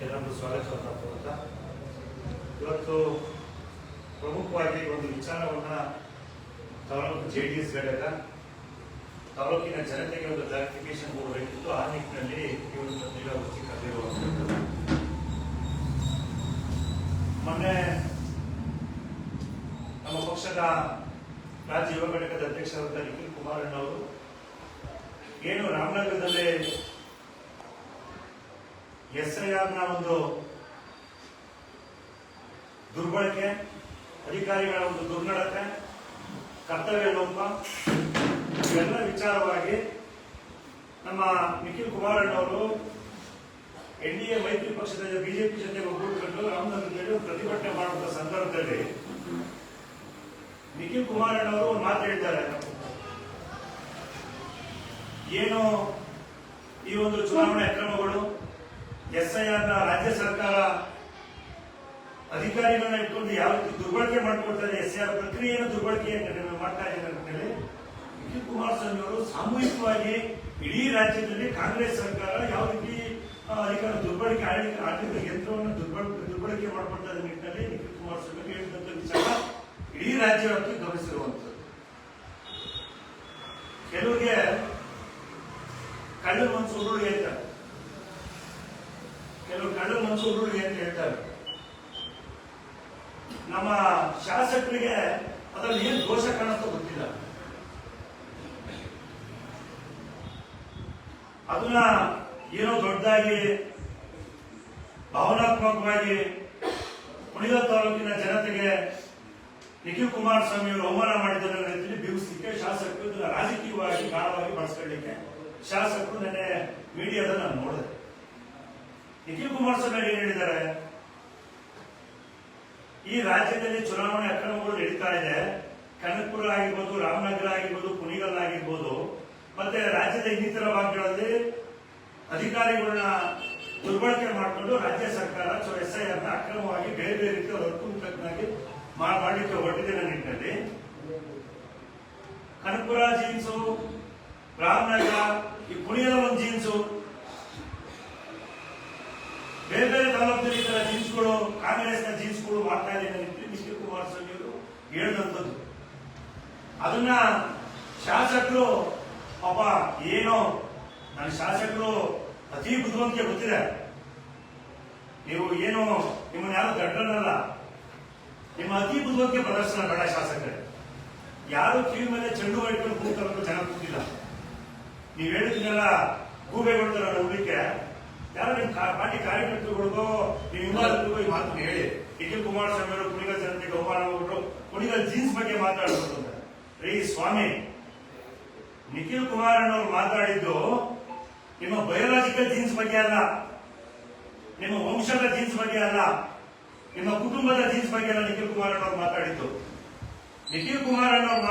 ಎಲ್ಲರಿಗೂ ಸ್ವಾಗತವನ್ನು ಕೋರುತ್ತಾ ಇವತ್ತು ಪ್ರಮುಖವಾಗಿ ಒಂದು ವಿಚಾರವನ್ನು ತಾಲೂಕು JDS ಘಟಕ ತಾಲೂಕಿನ ಜನತೆಗೆ ಒಂದು ಕ್ಲಾರಿಫಿಕೇಶನ್ ಕೊಡಬೇಕಿತ್ತು. ಆ ನಿಟ್ಟಿನಲ್ಲಿ ಈ ಒಂದು ಪತ್ರಿಕಾಗೋಷ್ಠಿ ಕರೆದಿರುವಂಥದ್ದು. ಮೊನ್ನೆ ನಮ್ಮ ಪಕ್ಷದ ರಾಜ್ಯ ಯುವ ಘಟಕದ ಅಧ್ಯಕ್ಷರಾದ ನಿಖಿಲ್ ಕುಮಾರಣ್ಣ ಅವರು ಏನು ರಾಮನಗರದಲ್ಲಿ SIRನ ಒಂದು ದುರ್ಬಳಕೆ, ಅಧಿಕಾರಿಗಳ ಒಂದು ದುರ್ನಡತೆ, ಕರ್ತವ್ಯ ಲೋಪ ಇವೆಲ್ಲ ವಿಚಾರವಾಗಿ ನಮ್ಮ ನಿಖಿಲ್ ಕುಮಾರಣ್ಣ ಅವರು NDA ಮೈತ್ರಿ ಪಕ್ಷದ ಬಿಜೆಪಿ ಜೊತೆ ಒಗ್ಗೂಡಿಕೊಂಡು ರಾಮನಗರದಲ್ಲಿ ಪ್ರತಿಭಟನೆ ಮಾಡುವ ಸಂದರ್ಭದಲ್ಲಿ ನಿಖಿಲ್ ಕುಮಾರಣ್ಣ ಅವರು ಒಂದು ಮಾತು ಹೇಳಿದ್ದಾರೆ. ಏನು ಈ ಒಂದು ಚುನಾವಣೆ ಅಕ್ರಮಗಳು, SIRನ ರಾಜ್ಯ ಸರ್ಕಾರ ಅಧಿಕಾರಿಗಳನ್ನ ಇಟ್ಕೊಂಡು ಯಾವ ರೀತಿ ದುರ್ಬಳಕೆ ಮಾಡ್ಕೊಳ್ತಾರೆ, SIR ಪ್ರಕ್ರಿಯೆಯನ್ನು ದುರ್ಬಳಕೆ ಮಾಡ್ತಾ ಇದ್ದಾರೆ ಅಂತ ಹೇಳಿ ನಿಖಿಲ್ ಕುಮಾರಸ್ವಾಮಿ ಅವರು ಸಾಮೂಹಿಕವಾಗಿ ಇಡೀ ರಾಜ್ಯದಲ್ಲಿ ಕಾಂಗ್ರೆಸ್ ಸರ್ಕಾರ ಯಾವ ರೀತಿ ಅಧಿಕಾರ ದುರ್ಬಳಕೆ ಆಡಳಿತ ಯಂತ್ರವನ್ನು ದುರ್ಬಳಕೆ ಮಾಡ್ಕೊಳ್ತಾ ಇದ್ದ ನಿಟ್ಟಿನಲ್ಲಿ ನಿಖಿಲ್ ಕುಮಾರಸ್ವಾಮಿ ಹೇಳಿದಂತ ವಿಚಾರ ಇಡೀ ರಾಜ್ಯ ವ್ಯಾಪ್ತಿ ಗಮನಿಸಿರುವಂಥದ್ದು. ಕೆಲವರಿಗೆ ಕಳ್ಳ ಮನಸ್ಸು ಉರುಳು ಹೇಳ್ತಾರೆ, ಕೆಲವರು ಕಳ್ಳ ಮನಸ್ಸು ಉರುಳು ಅಂತ ಹೇಳ್ತಾರೆ. ನಮ್ಮ ಶಾಸಕರಿಗೆ ಅದರಲ್ಲಿ ಏನು ದೋಷ ಕಾಣುತ್ತೋ ಗೊತ್ತಿಲ್ಲ. ಅದನ್ನ ಏನೋ ದೊಡ್ಡದಾಗಿ ಭಾವನಾತ್ಮಕವಾಗಿ ಕುಣಿಗಲ್ ತಾಲೂಕಿನ ಜನತೆಗೆ ನಿಖಿಲ್ ಕುಮಾರಸ್ವಾಮಿ ಅವರು ಅವಮಾನ ಮಾಡಿದ್ದರ ರೀತಿಯಲ್ಲಿ ಬಿಂಬಿಸಲಿಕ್ಕೆ ಶಾಸಕರು ಇದನ್ನ ರಾಜಕೀಯವಾಗಿ ಗಾಢವಾಗಿ ಬಳಸ್ಕೊಳ್ಳಿಕ್ಕೆ ಶಾಸಕರು ನೆನ್ನೆ ಮೀಡಿಯಾದಲ್ಲಿ ನಾನು ನೋಡಿದೆ. ನಿಖಿಲ್ ಕುಮಾರಸ್ವಾಮಿ ಏನ್ ಹೇಳಿದ್ದಾರೆ, ಈ ರಾಜ್ಯದಲ್ಲಿ ಚುನಾವಣೆ ಅಕ್ರಮಗಳು ನಡೀತಾ ಇದೆ. ಕನಕಪುರ ಆಗಿರ್ಬೋದು, ರಾಮನಗರ ಆಗಿರ್ಬೋದು, ಕುಣಿಗಲ್ ಆಗಿರ್ಬೋದು, ಮತ್ತೆ ರಾಜ್ಯದ ಇನ್ನಿತರ ಭಾಗಗಳಲ್ಲಿ ಅಧಿಕಾರಿಗಳನ್ನ ದುರ್ಬಳಕೆ ಮಾಡಿಕೊಂಡು ರಾಜ್ಯ ಸರ್ಕಾರ SIRನ ಅಕ್ರಮವಾಗಿ ಬೇರೆ ಬೇರೆ ರೀತಿಯ ಅರ್ಥವಾಗಿ ಮಾಡಲಿಕ್ಕೆ ಹೊರಟಿದೆ. ನಿಟ್ಟಿನಲ್ಲಿ ಕನಕಪುರ ಜೀನ್ಸು, ರಾಮನಗರ, ಈ ಕುಣಿಗಲ್ ಒಂದು ಜೀನ್ಸು, ಬೇರೆ ಬೇರೆ ತಾಲೂಕಿನಲ್ಲಿ ಈ ತರ ಜೀನ್ಸ್ಗಳು, ಕಾಂಗ್ರೆಸ್ನ ಜೀನ್ಸ್ಗಳು ಮಾಡ್ತಾ ಇದೆ ನಿಖಿಲ್ ಕುಮಾರಸ್ವಾಮಿ ಅವರು ಹೇಳಿದಂಥದ್ದು. ಅದನ್ನ ಶಾಸಕರು ಪಾಪ ಏನೋ ನನ್ನ ಶಾಸಕರು ಅತಿ ಬುದ್ಧಿವಂತಿಕೆ ಗೊತ್ತಿದೆ, ನೀವು ಏನು ನಿಮ್ಮನ್ನ ಯಾರು ದಡ್ಡನಲ್ಲ, ನಿಮ್ಮ ಅತಿ ಬುದ್ಧಿವಂತಿಕೆ ಪ್ರದರ್ಶನ ಬೇಡ. ಶಾಸಕರೇ ಯಾರು ಕಿವಿ ಮೇಲೆ ಚೆಂಡು ಇಟ್ಕೊಂಡು ಕೂತಾರ ಜನ ಕೂತಿಲ್ಲ. ನೀವು ಹೇಳಿದ್ನೆಲ್ಲ ಗೂಬೆಗೊಳ್ತಾರ ನೋಡ್ಲಿಕ್ಕೆ ಯಾರು ನಿಮ್ ಪಾರ್ಟಿ ಕಾರ್ಯಕರ್ತರುಗಳಿಗೋ ನೀವು ಹಿಂಬಾಲಿಗೂ ಈ ಮಾತನ್ನು ಹೇಳಿ. ನಿಖಿಲ್ ಕುಮಾರಸ್ವಾಮಿ ಅವರು ಕುಣಿಗಲ್ ಜನತೆಗೆ ಅವಮಾನ ಮಾಡ್ಬಿಟ್ಟು ಕುಣಿಗಲ್ ಜೀನ್ಸ್ ಬಗ್ಗೆ ಮಾತಾಡೋದು ರೀ ಸ್ವಾಮಿ. ನಿಖಿಲ್ ಕುಮಾರಣ್ಣ ಅವರು ಮಾತಾಡಿದ್ದು ನಿಮ್ಮ ಬಯೋಲಾಜಿಕಲ್ ಜೀನ್ಸ್ ಬಗ್ಗೆ ಅಲ್ಲ, ನಿಮ್ಮ ವಂಶದ ಜೀನ್ಸ್ ಬಗ್ಗೆ ಅಲ್ಲ, ನಿಮ್ಮ ಕುಟುಂಬದ ಜೀನ್ಸ್ ಬಗ್ಗೆ ಅಲ್ಲ. ನಿಖಿಲ್ ಕುಮಾರಣ್ಣ ಅವರು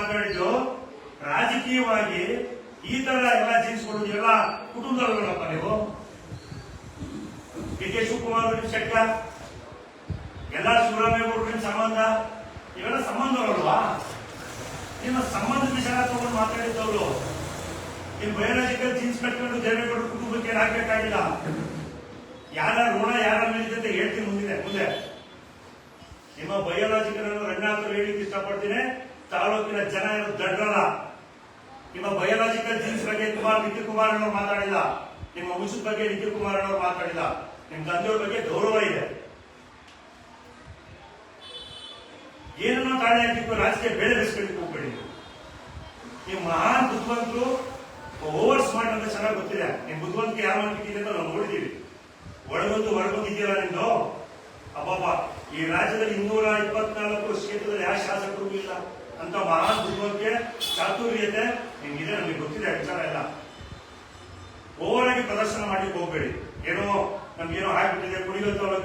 ಮಾತಾಡಿದ್ದು ರಾಜಕೀಯವಾಗಿ ಈ ತರ ಎಲ್ಲ ಜೀನ್ಸ್ ಕೊಡುದು ಎಲ್ಲ ಕುಟುಂಬದವರಲ್ಲಪ್ಪ. ನೀವು DK ಶಿವಕುಮಾರ್ ನಿಮ್ ಶೆಟ್ಟ, ಎಲ್ಲ ಶಿವರಾಮೇಗೌಡರು ನಿಮ್ ಸಂಬಂಧ, ಇವೆಲ್ಲ ಸಂಬಂಧವಲ್ವಾ? ನಿಮ್ಮ ಸಂಬಂಧದ ವಿಚಾರ ತಗೊಂಡು ಮಾತಾಡಿದ್ದವರು ನಿಮ್ ಬಯೋಲಾಜಿಕಲ್ ಜೀನ್ಸ್ ಕಟ್ಕೊಂಡು ದೇವೇಗೌಡರ ಕುಟುಂಬಕ್ಕೆ ಹಾಕಬೇಕಾಗಿಲ್ಲ. ಯಾರ ಋಣ ಯಾರ ಮೇಲಿದೆ ಅಂತ ಹೇಳ್ತೀನಿ ಮುಂದೆ. ನಿಮ್ಮ ಬಯೋಲಾಜಿಕಲ್ ಅನ್ನು ರಂಗನಾಥರು ಹೇಳಿಕ್ಕೆ ಇಷ್ಟಪಡ್ತೀನಿ. ತಾಲೂಕಿನ ಜನ ಏನು ದಡ್ಡಲ್ಲ. ನಿಮ್ಮ ಬಯೋಲಾಜಿಕಲ್ ಜೀನ್ಸ್ ಬಗ್ಗೆ ನಿಖಿಲ್ ಕುಮಾರಣ್ಣವ್ರು ಮಾತಾಡಿಲ್ಲ, ನಿಮ್ಮ ವಂಶದ ಬಗ್ಗೆ ನಿಖಿಲ್ ಕುಮಾರಣ್ಣವ್ರು ಮಾತಾಡಿಲ್ಲ. ನಿಮ್ ತಂದೆಯವ್ರ ಬಗ್ಗೆ ಗೌರವ ಇದೆ. ಏನನ್ನೋ ಕಾರಣ ಹಾಕಿತ್ತು ರಾಜಕೀಯ ಬೇಳೆ ಬೆಳೆಸ್ಕೊಳ್ಳಿಕ್ಕೆ ಹೋಗ್ಬೇಡಿ. ನೀವು ಮಹಾನ್ ಬುದ್ಧಿವಂತರು, ಓವರ್ ಸ್ಮಾರ್ಟ್ ಅಂತ ಚೆನ್ನಾಗಿ ಗೊತ್ತಿದೆ. ನಿಮ್ ಬುದ್ಧಿವಂತಿಕೆ ಯಾವ ಮಟ್ಟಿಗಿದೆ ಅಂತ ನಾವು ನೋಡಿದೀವಿ. ಒಳಗೊಂದು ಹೊರಗೊಂದು ಇದೆಯಲ್ಲ ನಿಮ್ದು. ಅಬ್ಬಬ್ಬ, ಈ ರಾಜ್ಯದಲ್ಲಿ 224 ಕ್ಷೇತ್ರದಲ್ಲಿ ಯಾವ ಶಾಸಕರು ಇಲ್ಲ ಅಂತ ಮಹಾನ್ ಬುದ್ಧಿವಂತಿಕೆ, ಚಾತುರ್ಯತೆ ನಿಮ್ಗಿದೆ. ನಮಗೆ ಗೊತ್ತಿದೆ ವಿಚಾರ ಎಲ್ಲ. ಓವರ್ ಆಗಿ ಪ್ರದರ್ಶನ ಮಾಡ್ಲಿಕ್ಕೆ ಹೋಗ್ಬೇಡಿ. ಏನೋ ನಮ್ಗೇನೋ ಆಗ್ಬಿಟ್ಟಿದೆ ಕುಣಿಗಲ್.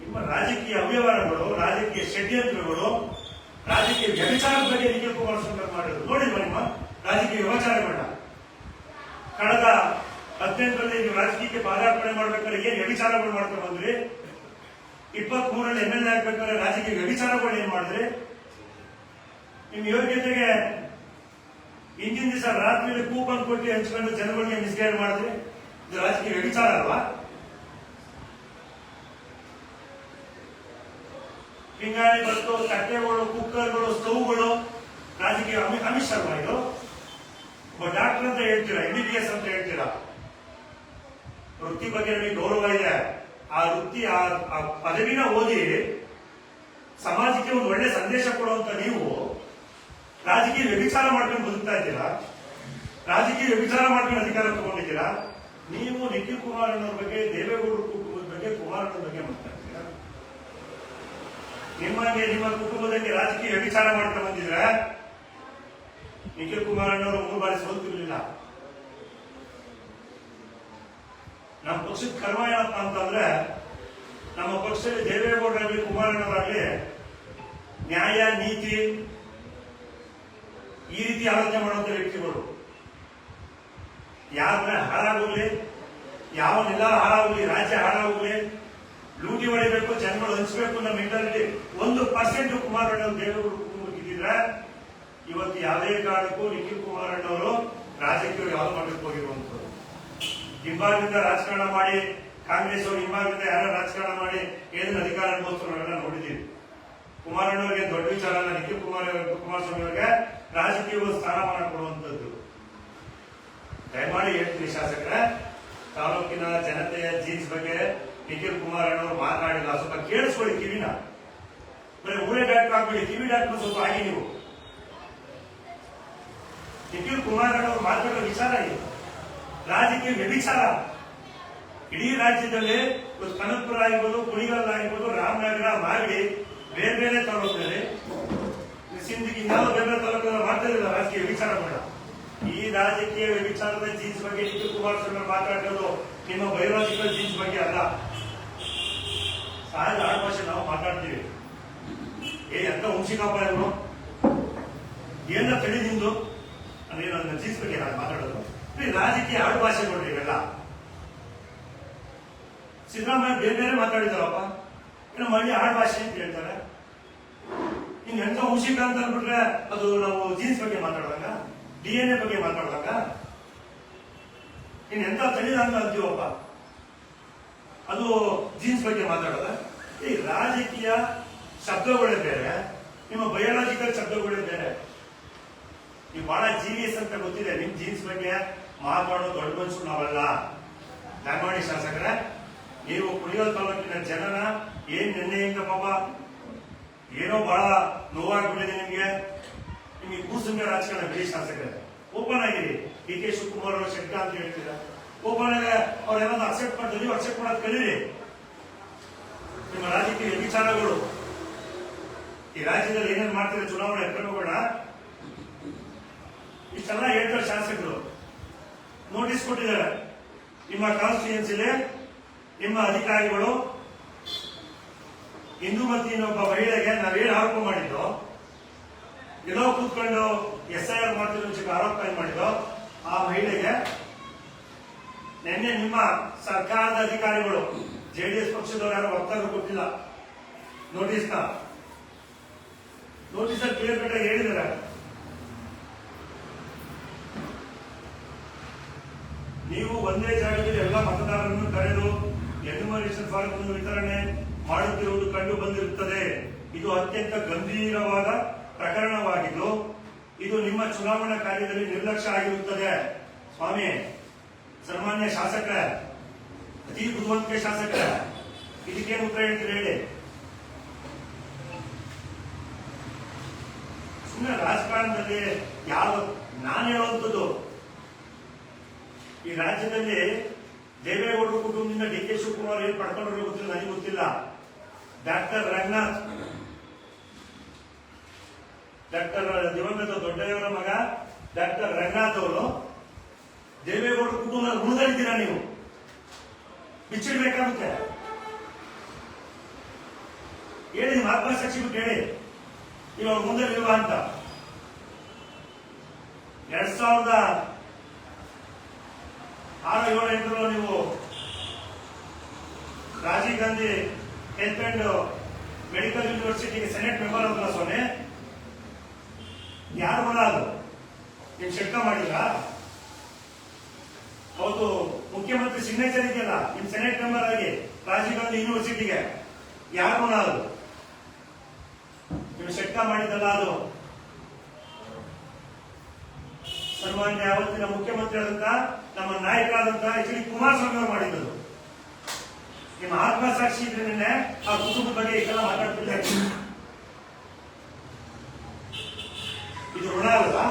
ನಿಮ್ಮ ರಾಜಕೀಯ ಅವ್ಯವಹಾರಗಳು, ರಾಜಕೀಯ ಷಡ್ಯಂತ್ರಗಳು, ರಾಜಕೀಯ ವ್ಯಭಿಚಾರದ ಬಗ್ಗೆ ನಿಖಿಲ್ ಕುಮಾರಸ್ವಾಮಿ ಮಾಡಿದ್ರು ನೋಡಿಲ್ವಾ? ನಿಮ್ಮ ರಾಜಕೀಯ ವ್ಯವಚಾರಗಳನ್ನ ಕಳೆದ 18ರಲ್ಲಿ ನೀವು ರಾಜಕೀಯಕ್ಕೆ ಪಾದಾರ್ಪಣೆ ಮಾಡ್ಬೇಕಾದ್ರೆ ಏನ್ ವ್ಯಭಿಚಾರಗಳು ಮಾಡ್ಕೊಂಡು ಬಂದ್ರಿ? 23ರಲ್ಲಿ MLA ಆಗ್ಬೇಕಾದ್ರೆ ರಾಜಕೀಯ ವ್ಯಭಿಚಾರಗಳು ಏನ್ ಮಾಡಿದ್ರಿ? ನಿಮ್ ಯೋಗ್ಯತೆಗೆ ಹಿಂದಿನ ದಿವಸ ರಾತ್ರಿಯಲ್ಲಿ ಕೂಪನ್ ಕೊಟ್ಟು ಹಂಚ್ಕೊಂಡು ಜನಗಳಿಗೆ ಮಿಸ್ಗೈಡ್ ಮಾಡಿದ್ರಿ. ಇದು ರಾಜಕೀಯ ವ್ಯಭಿಚಾರ ಅಲ್ವಾ? ಪಿಂಗಾಣಿ ಬಸ್ತು, ತಟ್ಟೆಗಳು, ಕುಕ್ಕರ್ಗಳು, ಸ್ಟವ್ಗಳು, ರಾಜಕೀಯ ಅಮಿತ್ ಶರ್ಮಾ ಇದು ಒಬ್ಬ ಡಾಕ್ಟರ್ ಅಂತ ಹೇಳ್ತೀರಾ, MBBS ಅಂತ ಹೇಳ್ತೀರಾ. ವೃತ್ತಿ ಬಗ್ಗೆ ನಮಗೆ ಗೌರವ ಇದೆ. ಆ ವೃತ್ತಿ ಆ ಪದವಿನ ಓದಿ ಸಮಾಜಕ್ಕೆ ಒಂದು ಒಳ್ಳೆ ಸಂದೇಶ ಕೊಡುವಂತ ನೀವು ರಾಜಕೀಯ ವ್ಯಭಿಚಾರ ಮಾಡ್ಕೊಂಡು ಬದುಕ್ತಾ ಇದ್ದೀರಾ, ರಾಜಕೀಯ ವ್ಯಭಿಚಾರ ಮಾಡ್ಕೊಂಡು ಅಧಿಕಾರ ತಗೊಂಡಿದ್ದೀರಾ. ನೀವು ನಿಖಿಲ್ ಕುಮಾರಣ್ಣವ್ರ ಬಗ್ಗೆ, ದೇವೇಗೌಡರ ಕುಟುಂಬದ ಬಗ್ಗೆ, ಕುಮಾರಣ್ಣವ್ರ ಬಗ್ಗೆ ಮಾತಾಡ್ತೀರಾ. ನಿಮ್ಮ ಕುಟುಂಬದಲ್ಲಿ ರಾಜಕೀಯ ವ್ಯಭಿಚಾರ ಮಾಡ್ಕೊಂಡು ಬಂದಿದ್ರೆ ನಿಖಿಲ್ ಕುಮಾರಣ್ಣವರು 3 ಬಾರಿ ಸೋಲ್ತಿರ್ಲಿಲ್ಲ. ನಮ್ಮ ಪಕ್ಷದ ಕರ್ಮ ಏನಪ್ಪ ಅಂತಂದ್ರೆ, ನಮ್ಮ ಪಕ್ಷದಲ್ಲಿ ದೇವೇಗೌಡರಾಗಲಿ ಕುಮಾರಣ್ಣವರಾಗಲಿ ನ್ಯಾಯ ನೀತಿ ಈ ರೀತಿ ಆಲೋಚನೆ ಮಾಡುವಂತ ವ್ಯಕ್ತಿಗಳು. ಯಾರನ್ನ ಹಾಳಾಗೋಗ್ಲಿ, ಯಾವನ್ನೆಲ್ಲ ಹಾಳಾಗೋಗ್ಲಿ, ರಾಜ್ಯ ಹಾಳಾಗೋಗ್ಲಿ, ಲೂಟಿ ಹೊಡಿಬೇಕು, ಜನಗಳು ಹಂಚಬೇಕು ನಮ್ಮ ಮೆಂಟಾಲಿಟಿ 1% ಕುಮಾರಣ್ಣವ್ರು ದೇವೇಗೌಡ ಕುಟುಂಬಕ್ಕೆ ಇದ್ದಿದ್ರೆ ಇವತ್ತು ಯಾವುದೇ ಕಾರಣಕ್ಕೂ ನಿಖಿಲ್ ಕುಮಾರಣ್ಣವರು ರಾಜಕೀಯ ಯಾವ್ದು ಮಾಡಕ್ಕೆ ಹೋಗಿರುವಂತದ್ದು. ಹಿಂಭಾಗದಿಂದ ರಾಜಕಾರಣ ಮಾಡಿ, ಕಾಂಗ್ರೆಸ್ ಅವರು ಹಿಂಭಾಗದಿಂದ ಯಾರು ರಾಜಕಾರಣ ಮಾಡಿ ಏನೇನು ಅಧಿಕಾರ ಅನುಭವಿಸ್ತಾರೆಲ್ಲ ನೋಡಿದ್ದೀವಿ. ಕುಮಾರಣ್ಣವರಿಗೆ ದೊಡ್ಡ ವಿಚಾರ ಅಲ್ಲ, ನಿಖಿಲ್ ಕುಮಾರಸ್ವಾಮಿ ಅವರಿಗೆ ರಾಜಕೀಯ ಸ್ಥಾನಮಾನ ಕೊಡುವಂತದ್ದು. ದಯಮಾಡಿ ಹೇಳ್ತೀನಿ ಶಾಸಕರ, ತಾಲೂಕಿನ ಜನತೆಯ ಜೀನ್ಸ್ ಬಗ್ಗೆ ನಿಖಿಲ್ ಕುಮಾರಣ್ಣವರು ಮಾತನಾಡಿಲ್ಲ. ಸ್ವಲ್ಪ ಕೇಳಿಸ್ಕೊಳ್ಳಿ ಕಿವಿನ. ಬರೀ ಊರೇ ಡಾಕ್ಟರ್ ಆಗ್ಬೇಡಿ, ಕಿವಿ ಡಾಕ್ಟರ್ ಸ್ವಲ್ಪ ಆಗಿ ನೀವು. ನಿಖಿಲ್ ಕುಮಾರಣ್ಣವರು ಮಾತಾಡೋ ವಿಚಾರ ಇದು ರಾಜಕೀಯ ವ್ಯಭಿಚಾರ. ಇಡೀ ರಾಜ್ಯದಲ್ಲಿ ಕನಕಪುರ ಆಗಿರ್ಬೋದು, ಕುಣಿಗಲ್ ಆಗಿರ್ಬೋದು, ರಾಮನಗರ, ಮಾಗಡಿ, ಬೇರೆ ಬೇರೆ ತಾಲೂಕಿನಲ್ಲಿ ಸಿಂದಗಿ ನಾವು ಬೇರೆ ಬೇರೆ ತಾಲೂಕಿನಲ್ಲಿ ಮಾಡ್ತಾ ಇರಲಿಲ್ಲ ರಾಜಕೀಯ ವ್ಯಭಿಚಾರ ಬೇಡ. ಈ ರಾಜಕೀಯ ವ್ಯಭಿಚಾರದ ಜೀನ್ಸ್ ಬಗ್ಗೆ ನಿಖಿಲ್ ಕುಮಾರಸ್ವಾಮಿ ಮಾತಾಡೋದು ನಿಮ್ಮ ಬಯೋಲಾಜಿಕಲ್ ಜೀನ್ಸ್ ಬಗ್ಗೆ ಅಲ್ಲ. ಸಹಜ ಆಳ್ಭಾಷೆ ನಾವು ಮಾತಾಡ್ತೀವಿ. ಎಂತ ಹುಂಸಿಕಪ್ಪ ಇವರು, ಏನ ತಳಿ ನಿಂದು ಅಂದ್ರೆ ನನ್ನ ಜೀನ್ಸ್ ಬಗ್ಗೆ ನಾನು ಮಾತಾಡೋದು. ರಾಜಕೀಯ ಆಳ್ಭಾಷೆ ನೋಡ್ರಿ ಇವೆಲ್ಲ. ಸಿದ್ದರಾಮಯ್ಯ ಬೇರೆ ಬೇರೆ ಮಾತಾಡಿದಾರಪ್ಪ, ಇನ್ನು ಮಳ್ಳಿ ಆಳ್ಭಾಷೆ ಅಂತ ಹೇಳ್ತಾರೆ. ಇನ್ನು ಎಂತ ಹುಂಸಿಕ ಅಂತ ಅಂದ್ಬಿಟ್ರೆ ಅದು ನಾವು ಜೀನ್ಸ್ ಬಗ್ಗೆ ಮಾತಾಡುವಾಗ, DNA ಬಗ್ಗೆ ಮಾತಾಡುವಾಗ ಇನ್ ಎಂತ ತಳಿದ ಅಂತ ಅಂತೀವಪ್ಪ, ಅದು ಜೀನ್ಸ್ ಬಗ್ಗೆ ಮಾತಾಡೋದ. ಈ ರಾಜಕೀಯ ಶಬ್ದಗಳೇ ಬೇರೆ, ನಿಮ್ಮ ಬಯೋಲಾಜಿಕಲ್ ಶಬ್ದಗಳೇ ಬೇರೆ. ನೀವು ಬಹಳ ಜೀನಿಯಸ್ ಅಂತ ಗೊತ್ತಿದೆ. ನಿಮ್ ಜೀನ್ಸ್ ಬಗ್ಗೆ ಮಾತಾಡೋ ದೊಡ್ಡ ಮನುಷ್ಯರು ನಾವಲ್ಲ. ದಯಮಾಡಿ ಶಾಸಕರೇ, ನೀವು ಕುಣಿಗಲ್ ತಾಲೂಕಿನ ಜನನ ಏನ್ ನಿನ್ನೆಯಿಂದ ಪಾಪ ಏನೋ ಬಹಳ ನೋವಾಗ್ಬಿಟ್ಟಿದೆ ನಿಮ್ಗೆ ಕೂಸುಂಬೆ ರಾಜಕಾರಣ ಬಿಡಿ ಶಾಸಕರೇ. ಓಪನ್ ಆಗಿರಿ. DK ಶಿವಕುಮಾರ್ ಅವರು ಶೆಟ್ಟ ಅಂತ ಹೇಳ್ತೀರಾ, ಓಪನ್ ಆಗಿ ಅವ್ರೇನಾದ್ರು ಅಕ್ಸೆಪ್ಟ್ ಮಾಡ್ತಾರೆ, ನೀವು ಅಕ್ಸೆಪ್ಟ್ ಮಾಡೋದು ಕಲೀರಿ. ನಿಮ್ಮ ರಾಜಕೀಯ ವಿಚಾರಗಳು ಈ ರಾಜ್ಯದಲ್ಲಿ ಏನೇನು ಮಾಡ್ತೀರಾ, ಚುನಾವಣೆ ಎತ್ಕೊಂಡೋಗೋಣ. ಇಷ್ಟೆಲ್ಲ ಹೇಳ್ತಾರೆ ಶಾಸಕರು. ನೋಟಿಸ್ ಕೊಟ್ಟಿದ್ದಾರೆ. ನಿಮ್ಮ ಕಾನ್ಸ್ಟಿಟ್ಯೂನ್ಸಿಲಿ ನಿಮ್ಮ ಅಧಿಕಾರಿಗಳು ಇಂದುಮತಿ ಒಬ್ಬ ಮಹಿಳೆಗೆ ನಾವೇನು ಆರೋಪ ಮಾಡಿದ್ದು, ಎಲ್ಲೋ ಕೂತ್ಕೊಂಡು SIR ಮಾಡ್ತಿರೋ ವಿಷಯಕ್ಕೆ ಆರೋಪ ಮಾಡಿದ್ದು, ಆ ಮಹಿಳೆಗೆ ನಿನ್ನೆ ನಿಮ್ಮ ಸರ್ಕಾರದ ಅಧಿಕಾರಿಗಳು JDS ಪಕ್ಷದವರು ಯಾರು ವಕ್ತಾರರು ಕೊಟ್ಟಿಲ್ಲ ನೋಟಿಸ್ ಕ್ಲಿಯರ್ ಕಟ್ ಆಗಿ ಹೇಳಿದ್ದಾರೆ. ನೀವು ಒಂದೇ ಜಾಗದಲ್ಲಿ ಎಲ್ಲ ಮತದಾರರನ್ನು ಕರೆದು ಎನ್ಯುಮರೇಷನ್ ಫಾರ್ಮ್ ಅನ್ನು ವಿತರಣೆ ಮಾಡುತ್ತಿರುವುದು ಕಂಡು ಬಂದಿರುತ್ತದೆ. ಇದು ಅತ್ಯಂತ ಗಂಭೀರವಾದ ಪ್ರಕರಣವಾಗಿದ್ದು ಇದು ನಿಮ್ಮ ಚುನಾವಣಾ ಕಾರ್ಯದಲ್ಲಿ ನಿರ್ಲಕ್ಷ್ಯ ಆಗಿರುತ್ತದೆ. ಸ್ವಾಮಿ, ಸನ್ಮಾನ್ಯ ಶಾಸಕರ, ಅತಿ ಬುದ್ಧಿವಂತಿಕೆ ಶಾಸಕರ, ಇದಕ್ಕೇನು ಉತ್ತರ ಹೇಳ್ತೀರಿ ಹೇಳಿ. ಸುಮ್ಮನೆ ರಾಜಕಾರಣದಲ್ಲಿ ಯಾವ ನಾನು ಹೇಳುವಂಥದ್ದು, ಈ ರಾಜ್ಯದಲ್ಲಿ ದೇವೇಗೌಡರ ಕುಟುಂಬದಿಂದ DK ಶಿವಕುಮಾರ್ ಏನು ಪಡ್ಕೊಂಡ್ರು ಗೊತ್ತಿಲ್ಲ, ನನಗೆ ಗೊತ್ತಿಲ್ಲ. ಡಾಕ್ಟರ್ ರಂಗನಾಥ್, ಡಾಕ್ಟರ್ ದಿವಂಗತ ದೊಡ್ಡಯವರ ಮಗ ಡಾಕ್ಟರ್ ರಂಗನಾಥ್ ಅವರು ದೇವೇಗೌಡರ ಕುಟುಂಬದ ಋಣದಲ್ಲಿದ್ದೀರಾ. ನೀವು ಬಿಚ್ಚಿಡ್ಬೇಕಾಗುತ್ತೆ. ಹೇಳಿ, ನಿಮ್ಮ ಆತ್ಮಸಾಕ್ಷಿ ಬಿಟ್ಟು ಹೇಳಿ, ನೀವು ಅವ್ರ ಮುಂದೆ ಇರುವ ಅಂತ. 2006-07 ನೀವು Rajiv Gandhi health and medical ಯೂನಿವರ್ಸಿಟಿಗೆ ಸೆನೆಟ್ ಮೆಂಬರ್ ಅಂತ ಸ್ವಾಮಿ. ಯಾರು ಬರ ಅದು ನಿಮ್ ಶೆಟ್ಟ ಮಾಡಿಲ್ಲ. ಅವತ್ತು ಮುಖ್ಯಮಂತ್ರಿ ಸಿಗ್ನೇಚರ್ ಇದೆಯಲ್ಲ ನಿಮ್ ಸೆನೆಟ್ ಮೆಂಬರ್ ಆಗಿ ರಾಜೀವ್ ಗಾಂಧಿ ಯೂನಿವರ್ಸಿಟಿಗೆ, ಯಾರು ಬರ ಅದು ನೀವು ಶೆಟ್ಕ ಮಾಡಿದ್ದಲ್ಲ ಅದು. ಸನ್ಮಾನ್ಯ ಅವತ್ತಿನ ಮುಖ್ಯಮಂತ್ರಿ ಆದಂತ ನಮ್ಮ ನಾಯಕರಾದಂತ ಎಚ್ ಡಿ ಕುಮಾರಸ್ವಾಮಿ ಅವರು ಮಾಡಿದ್ದು. ನಿಮ್ಮ ಆತ್ಮಸಾಕ್ಷಿ ಇದ್ರೆ ನಿನ್ನೆ ಆ ಕುಟುಂಬದ ಬಗ್ಗೆ ಇದೆಲ್ಲ ಮಾತಾಡ್ತಿದ್ದಾರೆ. ಇದು ಋಣ ಅಲ್ವಾ?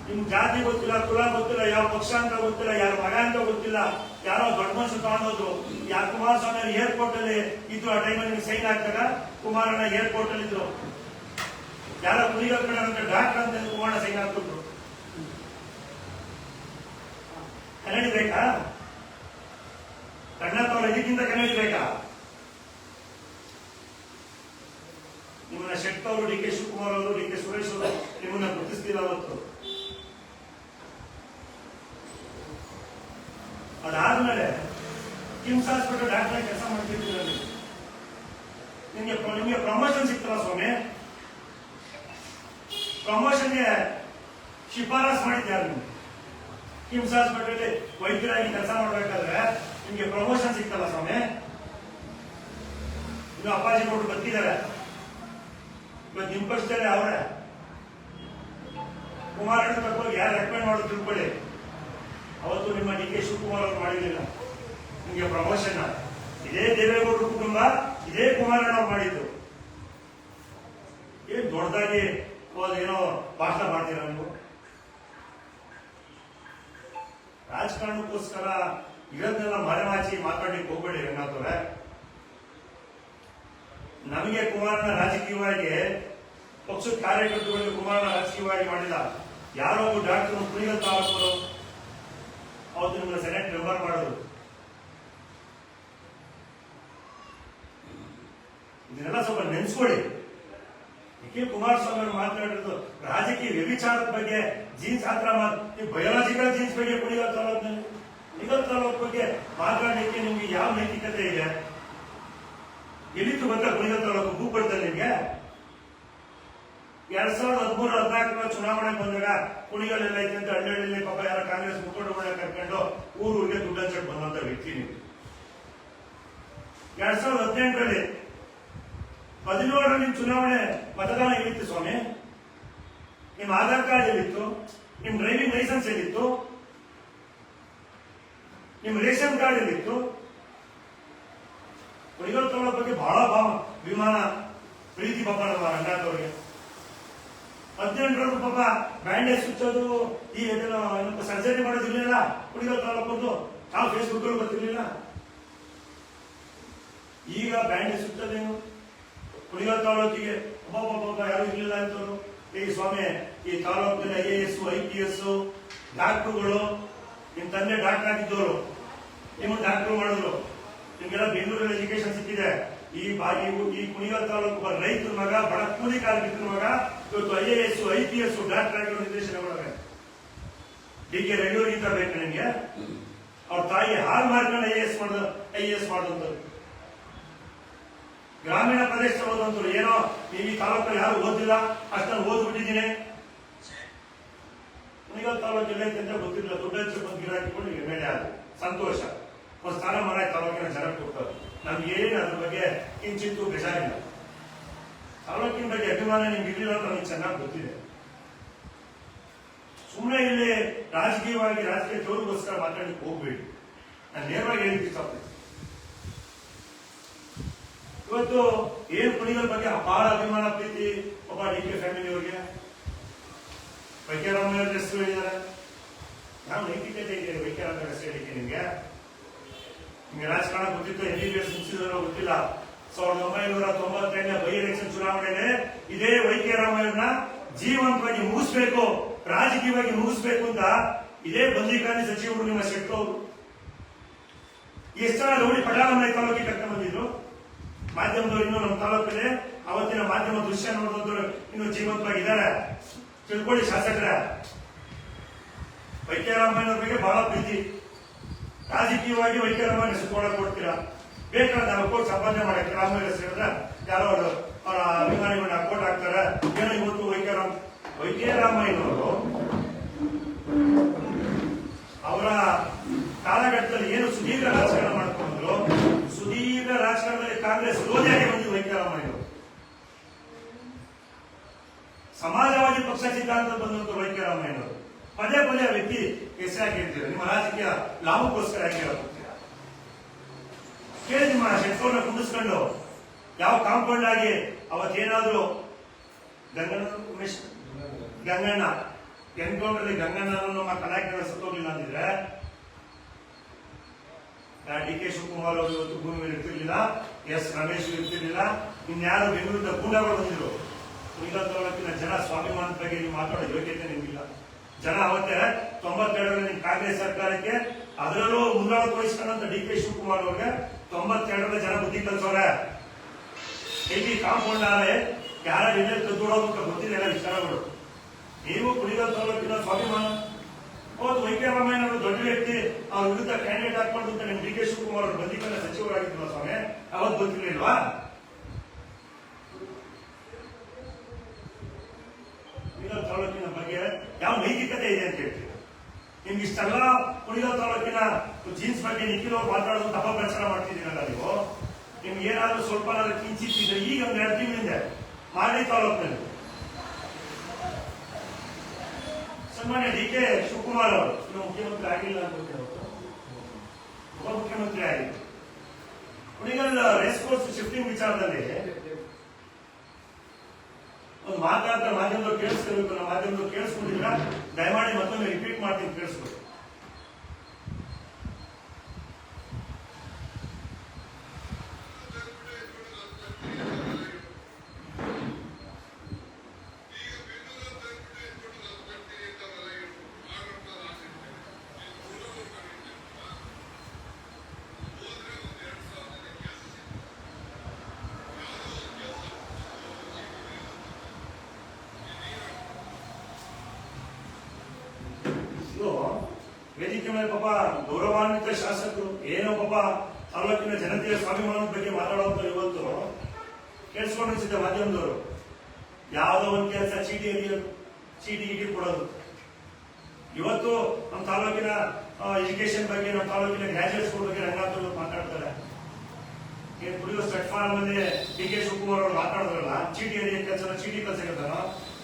ನಿಮ್ ಜಾತಿ ಗೊತ್ತಿಲ್ಲ, ಕುಲ ಗೊತ್ತಿಲ್ಲ, ಯಾವ ಪಕ್ಷ ಅಂತ ಗೊತ್ತಿಲ್ಲ, ಯಾರ ಮಗ ಅಂತ ಗೊತ್ತಿಲ್ಲ, ಯಾರೋ ದೊಡ್ಡ ಮನುಷ್ಯ ತಗೊಂಡೋದ್ರು. ಯಾರ ಕುಮಾರಸ್ವಾಮಿ ಅವರು ಏರ್ಪೋರ್ಟ್ ಅಲ್ಲಿ ಇದ್ರು. ಆ ಟೈಮಲ್ಲಿ ನಿಮ್ಗೆ ಸೈನ್ ಹಾಕ್ದಾಗ ಕುಮಾರಣ್ಣ ಏರ್ಪೋರ್ಟ್ ಅಲ್ಲಿ ಇದ್ರು. ಯಾರೋ ಕುಣಿಗಲ್ ಕಡೆ ಅಂತ ಡಾಕ್ಟರ್ ಅಂತ ಕುಮಾರಣ್ಣ ಸೈನ್ ಹಾಕ್ಬಿಟ್ರು. ಕನ್ನಡಿ ಬೇಕಾ? ಕನ್ನಡ ಇದಕ್ಕಿಂತ ಕನ್ನಡಿ ಬೇಕಾ? ನಿಮ್ಮನ್ನ ಶೆಟ್ಟ ಅವರು, ಡಿ ಕೆ ಶಿವಕುಮಾರ್ ಅವರು, ಡಿ ಕೆ ಸುರೇಶ್ ಅವರು ನಿಮ್ಮನ್ನ ಗುರುತಿಸ್ತಿಲ್ಲ ಅವತ್ತು. ಅದಾದ್ಮೇಲೆ ಕಿಮ್ಸ್ ಹಾಸ್ಪಿಟಲ್ ಡಾಕ್ಟರ್ ಕೆಲಸ ಮಾಡ್ತಿದ್ದೀರ. ನಿಮ್ಗೆ ಪ್ರಮೋಷನ್ ಸಿಗ್ತಲ್ಲ ಸ್ವಾಮಿ. ಪ್ರಮೋಷನ್ಗೆ ಶಿಫಾರಸ್ ಮಾಡಿದ್ಯಾರು? ನೀವು ಕಿಮ್ಸ್ ಹಾಸ್ಪಿಟಲ್ ವೈದ್ಯರಾಗಿ ಕೆಲಸ ಮಾಡ್ಬೇಕಾದ್ರೆ ನಿಮ್ಗೆ ಪ್ರಮೋಷನ್ ಸಿಗ್ತಲ್ಲ ಸ್ವಾಮಿ. ಇನ್ನು ಅಪ್ಪಾಜಿ ಕೊಟ್ಟು ಬದುಕಿದ್ದಾರೆ. ಇವತ್ತು ನಿಮ್ ಪಕ್ಷದಲ್ಲಿ ಅವರೇ ಕುಮಾರಣ್ಣ ತಕ್ಕೋಗಿ ಯಾರು ರೆಕಮೆಂಡ್ ಮಾಡೋದು ತಿಳ್ಕೊಳ್ಳಿ. ಅವತ್ತು ನಿಮ್ಮ ಡಿ ಕೆ ಶಿವಕುಮಾರ್ ಅವರು ಮಾಡಿರಲಿಲ್ಲ ನಿಮಗೆ ಪ್ರಮೋಷನ್. ಇದೇ ದೇವೇಗೌಡರ ಕುಟುಂಬ, ಇದೇ ಕುಮಾರಣ್ಣ ಅವ್ರು ಮಾಡಿದ್ದು. ಏನ್ ದೊಡ್ಡದಾಗಿ ಏನೋ ಭಾಷಣ ಮಾಡ್ತೀರ ನೀವು? ರಾಜಕಾರಣಕ್ಕೋಸ್ಕರ ಇರೋದನ್ನೆಲ್ಲ ಮರೆಮಾಚಿ ಮಾತಾಡ್ಲಿಕ್ಕೆ ಹೋಗ್ಬೇಡಿ ರಂಗನಾಥವ್ರೆ. ನಮಗೆ ಕುಮಾರಣ್ಣ ರಾಜಕೀಯವಾಗಿ, ಪಕ್ಷದ ಕಾರ್ಯಕರ್ತರುಗಳಿಗೆ ಕುಮಾರಣ್ಣ ರಾಜಕೀಯವಾಗಿ ಮಾಡಿಲ್ಲ. ಯಾರೋ ಒಬ್ಬ ಡಾಕ್ಟರ್ ಕುಣಿಗಲ್ ತಾಲೂಕು ಅವತ್ತು ನಿಮ್ಮನ್ನ ಸೆನೆಟ್ ಮೆಂಬರ್ ಮಾಡೋದು. ಇದನ್ನೆಲ್ಲ ಸ್ವಲ್ಪ ನೆನ್ಸ್ಕೊಳ್ಳಿ. ಕೆ ಕುಮಾರಸ್ವಾಮಿ ಅವರು ಮಾತನಾಡಿರೋದು ರಾಜಕೀಯ ವ್ಯಭಿಚಾರದ ಬಗ್ಗೆ, ಜೀನ್ಸ್ ಹತ್ರ ಬಯೋಲಾಜಿಕಲ್ ಜೀನ್ಸ್ ಬಗ್ಗೆ ಕುಣಿಗಲ್ ತಾಲೂಕು ಬಗ್ಗೆ ಮಾತನಾಡಲಿಕ್ಕೆ ನಿಮ್ಗೆ ಯಾವ ನೈತಿಕತೆ ಇದೆ? ಎಲ್ಲಿತ್ತು ಗೊತ್ತಾ ಕುಣಿಗಲ್ ತಾಲೂಕು ಭೂಪಟದಲ್ಲಿ ನಿಮ್ಗೆ? 2013-14 ಚುನಾವಣೆ ಬಂದಾಗ ಕುಣಿಗಲ್ ಎಲ್ಲ ಐತೆ ಅಂತ ಹಳ್ಳಿ ಪಾಪ ಯಾರ ಕಾಂಗ್ರೆಸ್ ಮುಖಂಡಗಳನ್ನ ಕರ್ಕೊಂಡು ಊರಿಗೆ ದುಡ್ಡು ಹಂಚಕ್ ಬಂದಂತ ವ್ಯಕ್ತಿ ನೀವು. 2018ರಲ್ಲಿ 17 ನಿಮ್ ಚುನಾವಣೆ ಮತದಾನ ಎಲ್ಲಿತ್ತು ಸ್ವಾಮಿ? ನಿಮ್ ಆಧಾರ್ ಕಾರ್ಡ್ ಎಲ್ಲಿತ್ತು? ನಿಮ್ ಡ್ರೈವಿಂಗ್ ಲೈಸೆನ್ಸ್ ಎಲ್ಲಿತ್ತು? ನಿಮ್ ರೇಷನ್ ಕಾರ್ಡ್ ಎಲ್ಲಿತ್ತು? ಕುಣಿಗಲ್ ತಾಲೂಕು ಬಗ್ಗೆ ಬಹಳ ವಿಮಾನ ಪ್ರೀತಿ ಪಾಪ ನಮ್ಮ ರಂಗನಾಥವ್ರಿಗೆ. 18 ಪಾಪ ಬ್ಯಾಂಡೇಜ್ ಸುಚ್ಚೋದು, ಈ ಸರ್ಜರಿ ಮಾಡೋದಿರ್ಲಿಲ್ಲ ಕುಣಿಗಲ್ ತಾಲೂಕು. ನಾವು ಫೇಸ್ಬುಕ್ ಅಲ್ಲಿ ಗೊತ್ತಿರ್ಲಿಲ್ಲ. ಈಗ ಬ್ಯಾಂಡೇಜ್ ಸುಚ್ಚೋದೇನು ಕುಣಿಗಲ್ ತಾಲೂಕಿಗೆ? ಒಬ್ಬೊಬ್ಬ ಯಾರು ಇರ್ಲಿಲ್ಲ ಅಂತವ್ರು. ಈ ಸ್ವಾಮಿ, ಈ ತಾಲೂಕಿನ IAS, IPS ಡಾಕ್ಟರ್ಗಳು, ನಿಮ್ ತಂದೆ ಡಾಕ್ಟರ್ ಆಗಿದ್ದವರು, ನೀವು ಡಾಕ್ಟರ್ ಮಾಡಿದ್ರು. ನಿಮ್ಗೆಲ್ಲ ಬೆಂಗಳೂರಲ್ಲಿ ಎಜುಕೇಶನ್ ಸಿಕ್ಕಿದೆ. ಈ ಕುಣಿಗಲ್ ತಾಲೂಕು ರೈತರ ಮಗ, ಬಡ ಕೂಲಿ ಕಾರ್ಮಿಕರ ಮಗ ಇವತ್ತು IAS, IPS ಡಾಕ್ಟರ್ ಆಗಿರೋ ನಿರ್ದೇಶನ ಮಾಡೋರೆ. ಡಿ ಕೆ ರವಿಯವರಿಗಿಂತ ಬೇಕು ನಿಮ್ಗೆ? ಅವ್ರ ತಾಯಿ ಹಾಲು ಮಾರ್ಕೊಂಡು IAS ಮಾಡಿದಂಥವ್ರು. ಗ್ರಾಮೀಣ ಪ್ರದೇಶ ಓದಂತವ್ರು. ಏನೋ ನೀವು ಈ ತಾಲೂಕಲ್ಲಿ ಯಾರು ಓದಿಲ್ಲ, ಅಷ್ಟನ್ನು ಓದ್ಬಿಟ್ಟಿದ್ದೀನಿ. ಕುಣಿಗಲ್ ತಾಲೂಕು ಎಲ್ಲೈತೆ ಅಂತ ಗೊತ್ತಿಲ್ಲ. ದುಡ್ಡು ಹಚ್ಚಿ ಬಂದು ಗಿಡ ಹಾಕಿಕೊಂಡು ಮೇಲೆ ಆದ್ರು ಸಂತೋಷ. ಒಂದು ಸ್ಥಾನಮಾನ ತಾಲೂಕಿನ ಜನಕ್ಕೆ ಕೊಡ್ತಾರೆ. ನಮ್ಗೆ ಏನು ಅದ್ರ ಬಗ್ಗೆ ಕಿಂಚಿತ್ತು ಬೇಜಾರಿಲ್ಲ. ತಾಲೂಕಿನ ಬಗ್ಗೆ ಅಭಿಮಾನ ನಿಮ್ಗೆ ಇರಲಿಲ್ಲ ಅಂತ ನಮ್ಗೆ ಚೆನ್ನಾಗಿ ಗೊತ್ತಿದೆ. ಸುಮ್ಮನೆ ಇಲ್ಲಿ ರಾಜಕೀಯ ಜೋರಿಗೋಸ್ಕರ ಮಾತಾಡಲಿಕ್ಕೆ ಹೋಗ್ಬೇಡಿ. ನಾನು ನೇರವಾಗಿ ಹೇಳಿಕ್ಕೆ ಇಷ್ಟಪಡ್ತೀನಿ. ಇವತ್ತು ಏನ್ ಕುಣಿಗಲ್ ಬಗ್ಗೆ ಅಪಾರ ಅಭಿಮಾನ ಪ್ರೀತಿ ಒಬ್ಬ ಡಿ ಕೆ ಫ್ಯಾಮಿಲಿಯವ್ರಿಗೆ. ವೈಕ್ಯರಾಮಯ್ಯ ಹೆಸರು ಹೇಳಿದ್ದಾರೆ. ಯಾವ ನೈತಿಕತೆ ಇದೆ ವೈಕ್ಯರಾಮಯ್ಯ ಹೆಸರು ಹೇಳಿಕೆ ನಿಮ್ಗೆ? ನಿಮ್ಗೆ ರಾಜಕಾರಣ ಗೊತ್ತಿತ್ತು, MBBS ಮುಗಿಸಿದಾರೋ ಗೊತ್ತಿಲ್ಲ. 1998ನೇ ಬೈ ಎಲೆಕ್ಷನ್ ಚುನಾವಣೆಗೆ ಇದೇ ವೈಕ್ಯರಾಮಯ್ಯನ ಜೀವಂತವಾಗಿ ಮುಗಿಸ್ಬೇಕು, ರಾಜಕೀಯವಾಗಿ ಮುಗಿಸ್ಬೇಕು ಅಂತ ಇದೇ ಬಂದೀಖಾನೆ ಸಚಿವರು ನಿಮ್ಮ ಶೆಟ್ಟವರು ಎಷ್ಟು ಜನ ರೌಡಿ ಪಟಾಲಮನೆ ತಾಲೂಕಿಗೆ ಕರ್ಕೊಂಡು ಬಂದಿದ್ರು. ಮಾಧ್ಯಮದವರು ಇನ್ನೂ ನಮ್ಮ ತಾಲೂಕಲ್ಲಿ ಅವತ್ತಿನ ಮಾಧ್ಯಮ ದೃಶ್ಯ ನೋಡಿದವರು ಇನ್ನೂ ಜೀವಂತವಾಗಿದ್ದಾರೆ. ತಿಳ್ಕೊಳ್ಳಿ ಶಾಸಕರ. ವೈಕ್ಯರಾಮಯ್ಯನವ್ರ ಬಗ್ಗೆ ಬಹಳ ಪ್ರೀತಿ. ರಾಜಕೀಯವಾಗಿ ವೈಕ್ಯರಾಮಯ್ಯ ಹೆಸರು ಕೊಡ್ತೀರಾ? ಬೇಕಾದ್ರೆ ನಾವು ಕೋರ್ಟ್ ಸಂಪಾದನೆ ಮಾಡಕ್ಕೆ ರಾಮಯ್ಯ ಹೆಸರು ಹೇಳಿದ್ರೆ ಯಾರೋ ಅವರ ಅಭಿಮಾನಿಗಳನ್ನ ಕೋರ್ಟ್ ಹಾಕ್ತಾರೆ. ಏನೋ ಇವತ್ತು ವೈಕ್ಯರಾಮಯ್ಯನವರು ಅವರ ಕಾಲಘಟ್ಟದಲ್ಲಿ ಏನು ಸುದೀರ್ಘ ರಾಜಕಾರಣ ಮಾಡ್ಕೊಂಡ್ರು. ಸುದೀರ್ಘ ರಾಜಕಾರಣದಲ್ಲಿ ಕಾಂಗ್ರೆಸ್ ವಿರೋಧಿಯಾಗಿ ಬಂದಿದ್ದು ವೈಕ್ಯರಾಮಯ್ಯನವರು. ಪಕ್ಷ ಸಿದ್ಧಾಂತ ಬಂದಂತ ವೈದ್ಯರಾಮಯ್ಯನವರು ಪದೇ ಪದೇ ಆ ವ್ಯಕ್ತಿ ಹೆಸರಾಗಿ ಹೇಳ್ತೀರ, ನಿಮ್ಮ ರಾಜಕೀಯ ಲಾಭಕ್ಕೋಸ್ಕರ ಹೋಗ್ತೀರಾ. ಕೇಳಿ ನಿಮ್ಮ ಶೆಟ್ಕೋರ್ನ ಕುಂಡಿಸ್ಕೊಂಡು ಯಾವ ಕಾಂಪೌಂಡ್ ಆಗಿ ಅವತ್ತೇನಾದ್ರು ಗಂಗಣ್ಣ ಎನ್ಕೌಂಟರ್ ಗಂಗಣ್ಣ ನಮ್ಮ ಕಲಾಕಿಗಳ ಸತ್ತೋಗ್ಲಿಲ್ಲ ಅಂದಿದ್ರೆ ಡಿ ಕೆ ಶಿವಕುಮಾರ್ ಅವರು ಇವತ್ತು ಭೂಮಿ ಮೇಲೆ ಇರ್ತಿರ್ಲಿಲ್ಲ, ಎಸ್ ರಮೇಶ್ ಇರ್ತಿರ್ಲಿಲ್ಲ, ಇನ್ಯಾರು ಬೆಂಗಳೂರಿನ ಗೂಂಡಾಗಳು ಬಂದಿದ್ರು. ಕುಣಿಗಲ್ ತಾಲೂಕಿನ ಜನ ಸ್ವಾಭಿಮಾನದ ಬಗ್ಗೆ ನೀವು ಮಾತಾಡೋ ಯೋಗ್ಯತೆ ನಿಮಗಿಲ್ಲ. ಜನ ಅವತ್ತೇ 92ರಲ್ಲಿ ನಿಮ್ ಕಾಂಗ್ರೆಸ್ ಸರ್ಕಾರಕ್ಕೆ ಅದರಲ್ಲೂ ಮುಂದಾಳತ್ವ ವಹಿಸ್ಕೊಂಡಂತ ಡಿ ಕೆ ಶಿವಕುಮಾರ್ ಅವ್ರಿಗೆ 92ರಲ್ಲಿ ಜನ ಬುದ್ಧಿ ಕಲ್ಸೋರೆ. ಇಲ್ಲಿ ಕಾಂಪೌಂಡ್ ಆದ್ರೆ ಯಾರ ಎಲ್ಲೆಲ್ಲಿ ಕದ್ದೋಡೋದು ಅಂತ ಗೊತ್ತಿದೆ ಎಲ್ಲ ವಿಚಾರಗಳು. ನೀವು ಕುಣಿಗಲ್ ತಾಲೂಕಿನ ಸ್ವಾಭಿಮಾನ ಹೌದು, ವೈದ್ಯರಾಮಯ್ಯನವರು ದೊಡ್ಡ ವ್ಯಕ್ತಿ, ಅವ್ರ ವಿರುದ್ಧ ಕ್ಯಾಂಡಿಡೇಟ್ ಹಾಕೊಂಡು ಅಂತ ನಿಮ್ ಡಿ ಕೆ ಶಿವಕುಮಾರ್ ಅವರು ಬಂದಿದ್ದಲ್ಲ ಸಚಿವರಾಗಿದ್ರಲ್ಲ ಸ್ವಾಮಿ, ಅವತ್ತು ಗೊತ್ತಿರ್ಲಿಲ್ವಾ? ಕುಣಿಗಲ್ ತಾಲೂಕಿನ ಬಗ್ಗೆ ಯಾವ ನೈತಿಕತೆ ಇದೆ ಅಂತ ಹೇಳ್ತೀವಿ. ನಿಮ್ಗೆ ಇಷ್ಟೆಲ್ಲ ಕುಣಿಗಲ್ ತಾಲೂಕಿನ ಜೀನ್ಸ್ ಬಗ್ಗೆ ನಿಖಿಲ್ ಅವ್ರು ಮಾತಾಡೋದು ಅಪಪ್ರಚಾರ ಮಾಡ್ತಿದ್ದೀರಲ್ಲ ನೀವು. ನಿಮ್ಗೆ ಏನಾದ್ರೂ ಸ್ವಲ್ಪ ಕಿಂಚಿತ್ತಿದ್ರೆ ಈಗ ಒಂದು 2 ತಿಂಗಳಿಂದ ಮಾಗಡಿ ತಾಲೂಕಿನಲ್ಲಿ ಸನ್ಮಾನ್ಯ ಡಿ ಕೆ ಶಿವಕುಮಾರ್ ಅವರು ಮುಖ್ಯಮಂತ್ರಿ ಆಗಿಲ್ಲ ಅಂತ ಉಪಮುಖ್ಯಮಂತ್ರಿ ಆಗಿತ್ತು. ಕುಣಿಗಲ್ ರೇಸ್ ಕೋರ್ಸ್ ಶಿಫ್ಟಿಂಗ್ ವಿಚಾರದಲ್ಲಿ ಒಂದು ಮಾತಾಡ್ತಾ ಮಾಧ್ಯಮದವ್ರು ಕೇಳಿಸ್ಕೋಬೇಕು. ನಮ್ಮ ಮಾಧ್ಯಮದವ್ರು ಕೇಳಿಸ್ಕೊಂಡಿದ್ರ ದಯಮಾಡಿ ಮತ್ತೊಮ್ಮೆ ರಿಪೀಟ್ ಮಾಡ್ತೀನಿ, ಕೇಳಿಸ್ಬೇಕು. ವೇದಿಕೆ ಮೇಲೆ ಪಾಪ ಗೌರವಾನ್ವಿತ ಶಾಸಕರು ಏನೋ ಪಾಪ ತಾಲೂಕಿನ ಜನತೆಯ ಸ್ವಾಭಿಮಾನದ ಬಗ್ಗೆ ಮಾತಾಡುವಂತ ಇವತ್ತು ಕೇಳಿಸ್ಕೊಂಡಿದ್ದ ಮಾಧ್ಯಮದವರು ಯಾವುದೋ ಒಂದು ಕೆಲಸ ಚೀಟಿ ಕೊಡೋದು. ಇವತ್ತು ನಮ್ಮ ತಾಲೂಕಿನ ಎಜುಕೇಶನ್ ಬಗ್ಗೆ, ನಮ್ಮ ತಾಲೂಕಿನ ಗ್ರಾಜುಯೇಟ್ಸ್ ಬಗ್ಗೆ ರಂಗನಾಥ್ ಮಾತಾಡ್ತಾರೆ. ಏನ್ ಕುಡಿಯೋ ಸ್ಟೆಟ್ ಫಾರ್ಮ್ ಅಲ್ಲಿ ಡಿ ಕೆ ಶಿವಕುಮಾರ್ ಅವರು ಮಾತಾಡಿದ್ರಲ್ಲ, ಚೀಟಿ ಕೆಲಸ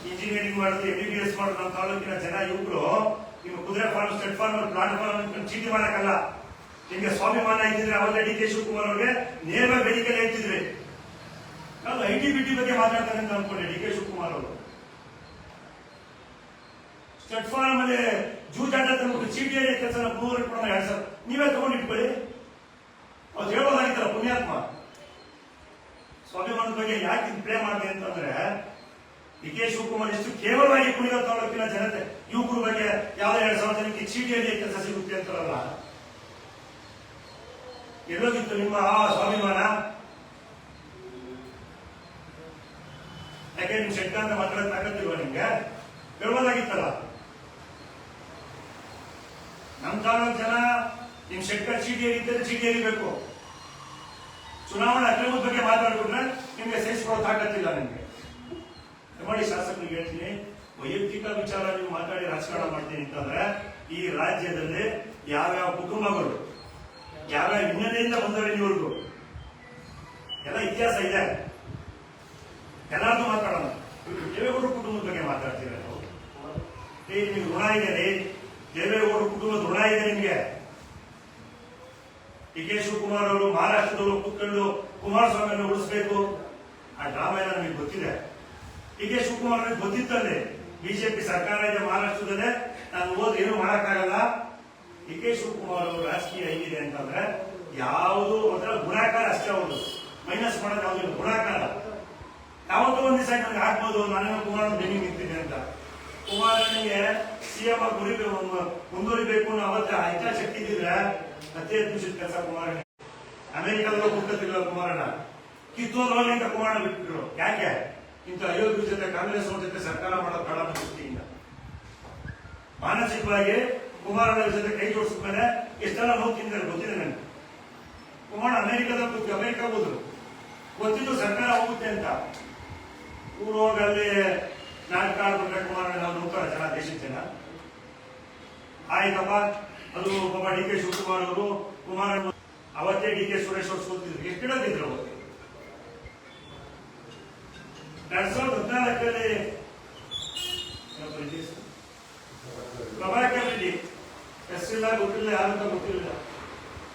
ಇಂಜಿನಿಯರಿಂಗ್ ಮಾಡಿದ್ರು, MBBS ಮಾಡಿದ್ರು ನಮ್ಮ ತಾಲೂಕಿನ ಜನ ಯುವಕರು ನಿಮ್ಮ ಕುದುರೆ ಫಾರ್ಮ್, ಸ್ಟೆಟ್ ಫಾರ್ಮ್, ಪ್ಲಾಟ್ ಫಾರ್ಮ್ ಚೀಟಿ ಮಾಡಕ್ಕಲ್ಲ. ನಿಮ್ಗೆ ಸ್ವಾಭಿಮಾನ ಇದ್ದಿದ್ರೆ ಅವರೇ ಡಿ ಕೆ ಶಿವಕುಮಾರ್ ಅವ್ರಿಗೆ ನೇರವಾಗಿ ವೇದಿಕೆಯಲ್ಲಿ ಹೇಳ್ತಿದ್ರಿ. ನಾವು ITBT ಬಗ್ಗೆ ಮಾತಾಡ್ತಾರೆ ಅಂತ ಅನ್ಕೊಂಡೆ ಡಿ ಕೆ ಶಿವಕುಮಾರ್ ಅವರು. ಸ್ಟೆಟ್ ಫಾರ್ಮ್ ಅಲ್ಲಿ ಜೂಜಾಟ ತಂದ್ಬಿಟ್ಟು ಚೀಟಿ ಕೆಲಸ 300 ಕೊಡೋಣ 2000 ನೀವೇ ತಗೊಂಡಿಟ್ಕೊಳ್ಳಿ. ಅವ್ರು ಹೇಳ್ಬೋದಾಗಿತ್ತಲ್ಲ ಪುಣ್ಯಾತ್ಮ. ಸ್ವಾಭಿಮಾನದ ಬಗ್ಗೆ ಯಾಕೆ ಪ್ಲೇ ಮಾಡಿದೆ ಅಂತಂದ್ರೆ ಡಿ ಕೆ ಶಿವಕುಮಾರ್ ಎಷ್ಟು ಕೇವಲವಾಗಿ ಕುಣಿಗಲ್ ತಾಲೂಕಿನ ಜನತೆ ಯುವಕರ ಬಗ್ಗೆ ಯಾವ್ದೋ 2000 ಜನಕ್ಕೆ ಚೀಟಿಯಲ್ಲಿ ಕೆಲಸ ಸಿಗುತ್ತೆ ಅಂತಾರಲ್ಲ, ಎಲ್ಲೋಗಿತ್ತು ನಿಮ್ಮ ಸ್ವಾಭಿಮಾನ? ಯಾಕೆ ನಿಮ್ ಶೆಟ್ಟ ಅಂತ ಮಾತಾಡಕ್ ತಾಕತ್ತಿಲ್ವಾ ನಿಮ್ಗೆ? ಹೇಳ್ಬೋದಾಗಿತ್ತಲ್ಲ. ನಮ್ ತಾಲೂಕು ಜನ ನಿಮ್ ಶೆಟ್ಟ ಚೀಟಿಯಲ್ಲಿ ಚೀಟಿ ಎರಿಬೇಕು. ಚುನಾವಣಾ ಅಕ್ರಮದ ಬಗ್ಗೆ ಮಾತಾಡ್ಬಿಟ್ರೆ ನಿಮ್ಗೆ ಸಹಿಸಿಕೊಳ್ಳೋ ತಾಕತ್ತಿಲ್ಲ ನಿಮ್ಗೆ. ಮಾಡಿ ಶಾಸಕರಿಗೆ ಹೇಳ್ತೀನಿ, ವೈಯಕ್ತಿಕ ವಿಚಾರ ನೀವು ಮಾತಾಡಿ ರಾಜಕಾರಣ ಮಾಡ್ತೀನಿ ಅಂತಂದ್ರೆ ಈ ರಾಜ್ಯದಲ್ಲಿ ಯಾವ್ಯಾವ ಕುಟುಂಬಗಳು ಯಾವ್ಯಾವ ಹಿನ್ನೆಲೆಯಿಂದ ಬಂದವೆ ನೀವರೆಗೂ ಎಲ್ಲ ಇತಿಹಾಸ ಇದೆ. ಎಲ್ಲಾರ್ದು ಮಾತಾಡೋಣ. ದೇವೇಗೌಡರ ಕುಟುಂಬದ ಬಗ್ಗೆ ಮಾತಾಡ್ತೀರ ನಾವು. ನಿಮ್ಗೆ ಋಣ ಇದೆ ರೀ, ದೇವೇಗೌಡರ ಕುಟುಂಬದ ಋಣ ಇದೆ ನಿಮ್ಗೆ. ಡಿ ಕೆ ಶಿವಕುಮಾರ್ ಅವರು ಮಹಾರಾಷ್ಟ್ರದವರು ಕೂತ್ಕೊಂಡು ಕುಮಾರಸ್ವಾಮಿಯನ್ನು ಉಳಿಸಬೇಕು, ಆ ಡ್ರಾಮಾ ಎಲ್ಲ ನಮಗೆ ಗೊತ್ತಿದೆ. ಡಿ ಕೆ ಶಿವಕುಮಾರ್ ಅವರಿಗೆ ಗೊತ್ತಿತ್ತಲ್ಲಿ ಬಿಜೆಪಿ ಸರ್ಕಾರ ಇದೆ ಮಹಾರಾಷ್ಟ್ರದಲ್ಲೇ, ನಾನು ಓದ್ ಏನು ಮಾಡಕ್ಕಾಗಲ್ಲ. ಡಿ ಕೆ ಶಿವಕುಮಾರ್ ಅವರು ರಾಜಕೀಯ ಹೇಗಿದೆ ಅಂತಂದ್ರೆ ಯಾವುದು ಅದರ ಗುಣಾಕಾರ ಅಷ್ಟೇ, ಅವರು ಮೈನಸ್ ಮಾಡೋದು ಯಾವ್ದು ಗುಣಾಕಾರ. ಯಾವತ್ತೋ ಒಂದ್ ದಿವಸ ನನಗೆ ಹಾಕ್ಬೋದು, ನಾನೇ ಕುಮಾರ್ ಬೆನ್ನಿ ನಿಂತಿದೆ ಅಂತ. ಕುಮಾರನಿಗೆ CM ಮುಂದುವರಿಬೇಕು ಅನ್ನೋ ಅವತ್ತು ಇಚ್ಛಾಶಕ್ತಿ ಇದ್ದಿದ್ರೆ ಅತಿ ಅದ್ಭುತ ಕೆಲಸ ಕುಮಾರಣ್ಣ. ಅಮೆರಿಕದಲ್ಲೂ ಕೂತ್ಕೊತಿಲ್ಲ ಕುಮಾರಣ್ಣ, ಕಿತ್ತೋದ್ರಲ್ಲಿ ಅಂತ ಕುಮಾರಣ್ಣ ಬಿಟ್ಬಿಟ್ರು. ಯಾಕೆ? ಇಂಥ ಅಯೋಗ್ಯರ ಜೊತೆ ಕಾಂಗ್ರೆಸ್ ಜೊತೆ ಸರ್ಕಾರ ಮಾಡೋ ಕಾರಣ ದೃಷ್ಟಿಯಿಂದ ಮಾನಸಿಕವಾಗಿ ಕುಮಾರಣ್ಣ ಜೊತೆ ಕೈ ಜೋಡಿಸಿದ್ಮೇಲೆ ಎಷ್ಟೆಲ್ಲ ನೋವು ತಿಂದರೆ ಗೊತ್ತಿದೆ ನನಗೆ. ಕುಮಾರಣ್ಣ ಅಮೆರಿಕ ಹೋದ್ರು, ಗೊತ್ತಿದ್ದು ಸರ್ಕಾರ ಹೋಗುತ್ತೆ ಅಂತ. ಊರು ಹೋಗಿ ಅಲ್ಲಿ ನಾಟಕ ಆಡ್ಬಿಟ್ರೆ ಕುಮಾರಣ್ಣ ನಾವು ನೋಡ್ತಾರೆ ಜನ, ದೇಶದ ಜನ. ಆಯ್ತಪ್ಪ, ಅದು ಪಾಪ ಡಿ ಕೆ ಶಿವಕುಮಾರ್ ಅವರು ಕುಮಾರಣ್ಣ ಅವತ್ತೇ ಡಿ ಕೆ ಸುರೇಶ್ ಅವರು ಸೋತಿದ್ರು. ಎಷ್ಟು ಇಡೋದಿದ್ರು ಅವತ್ತು? 2014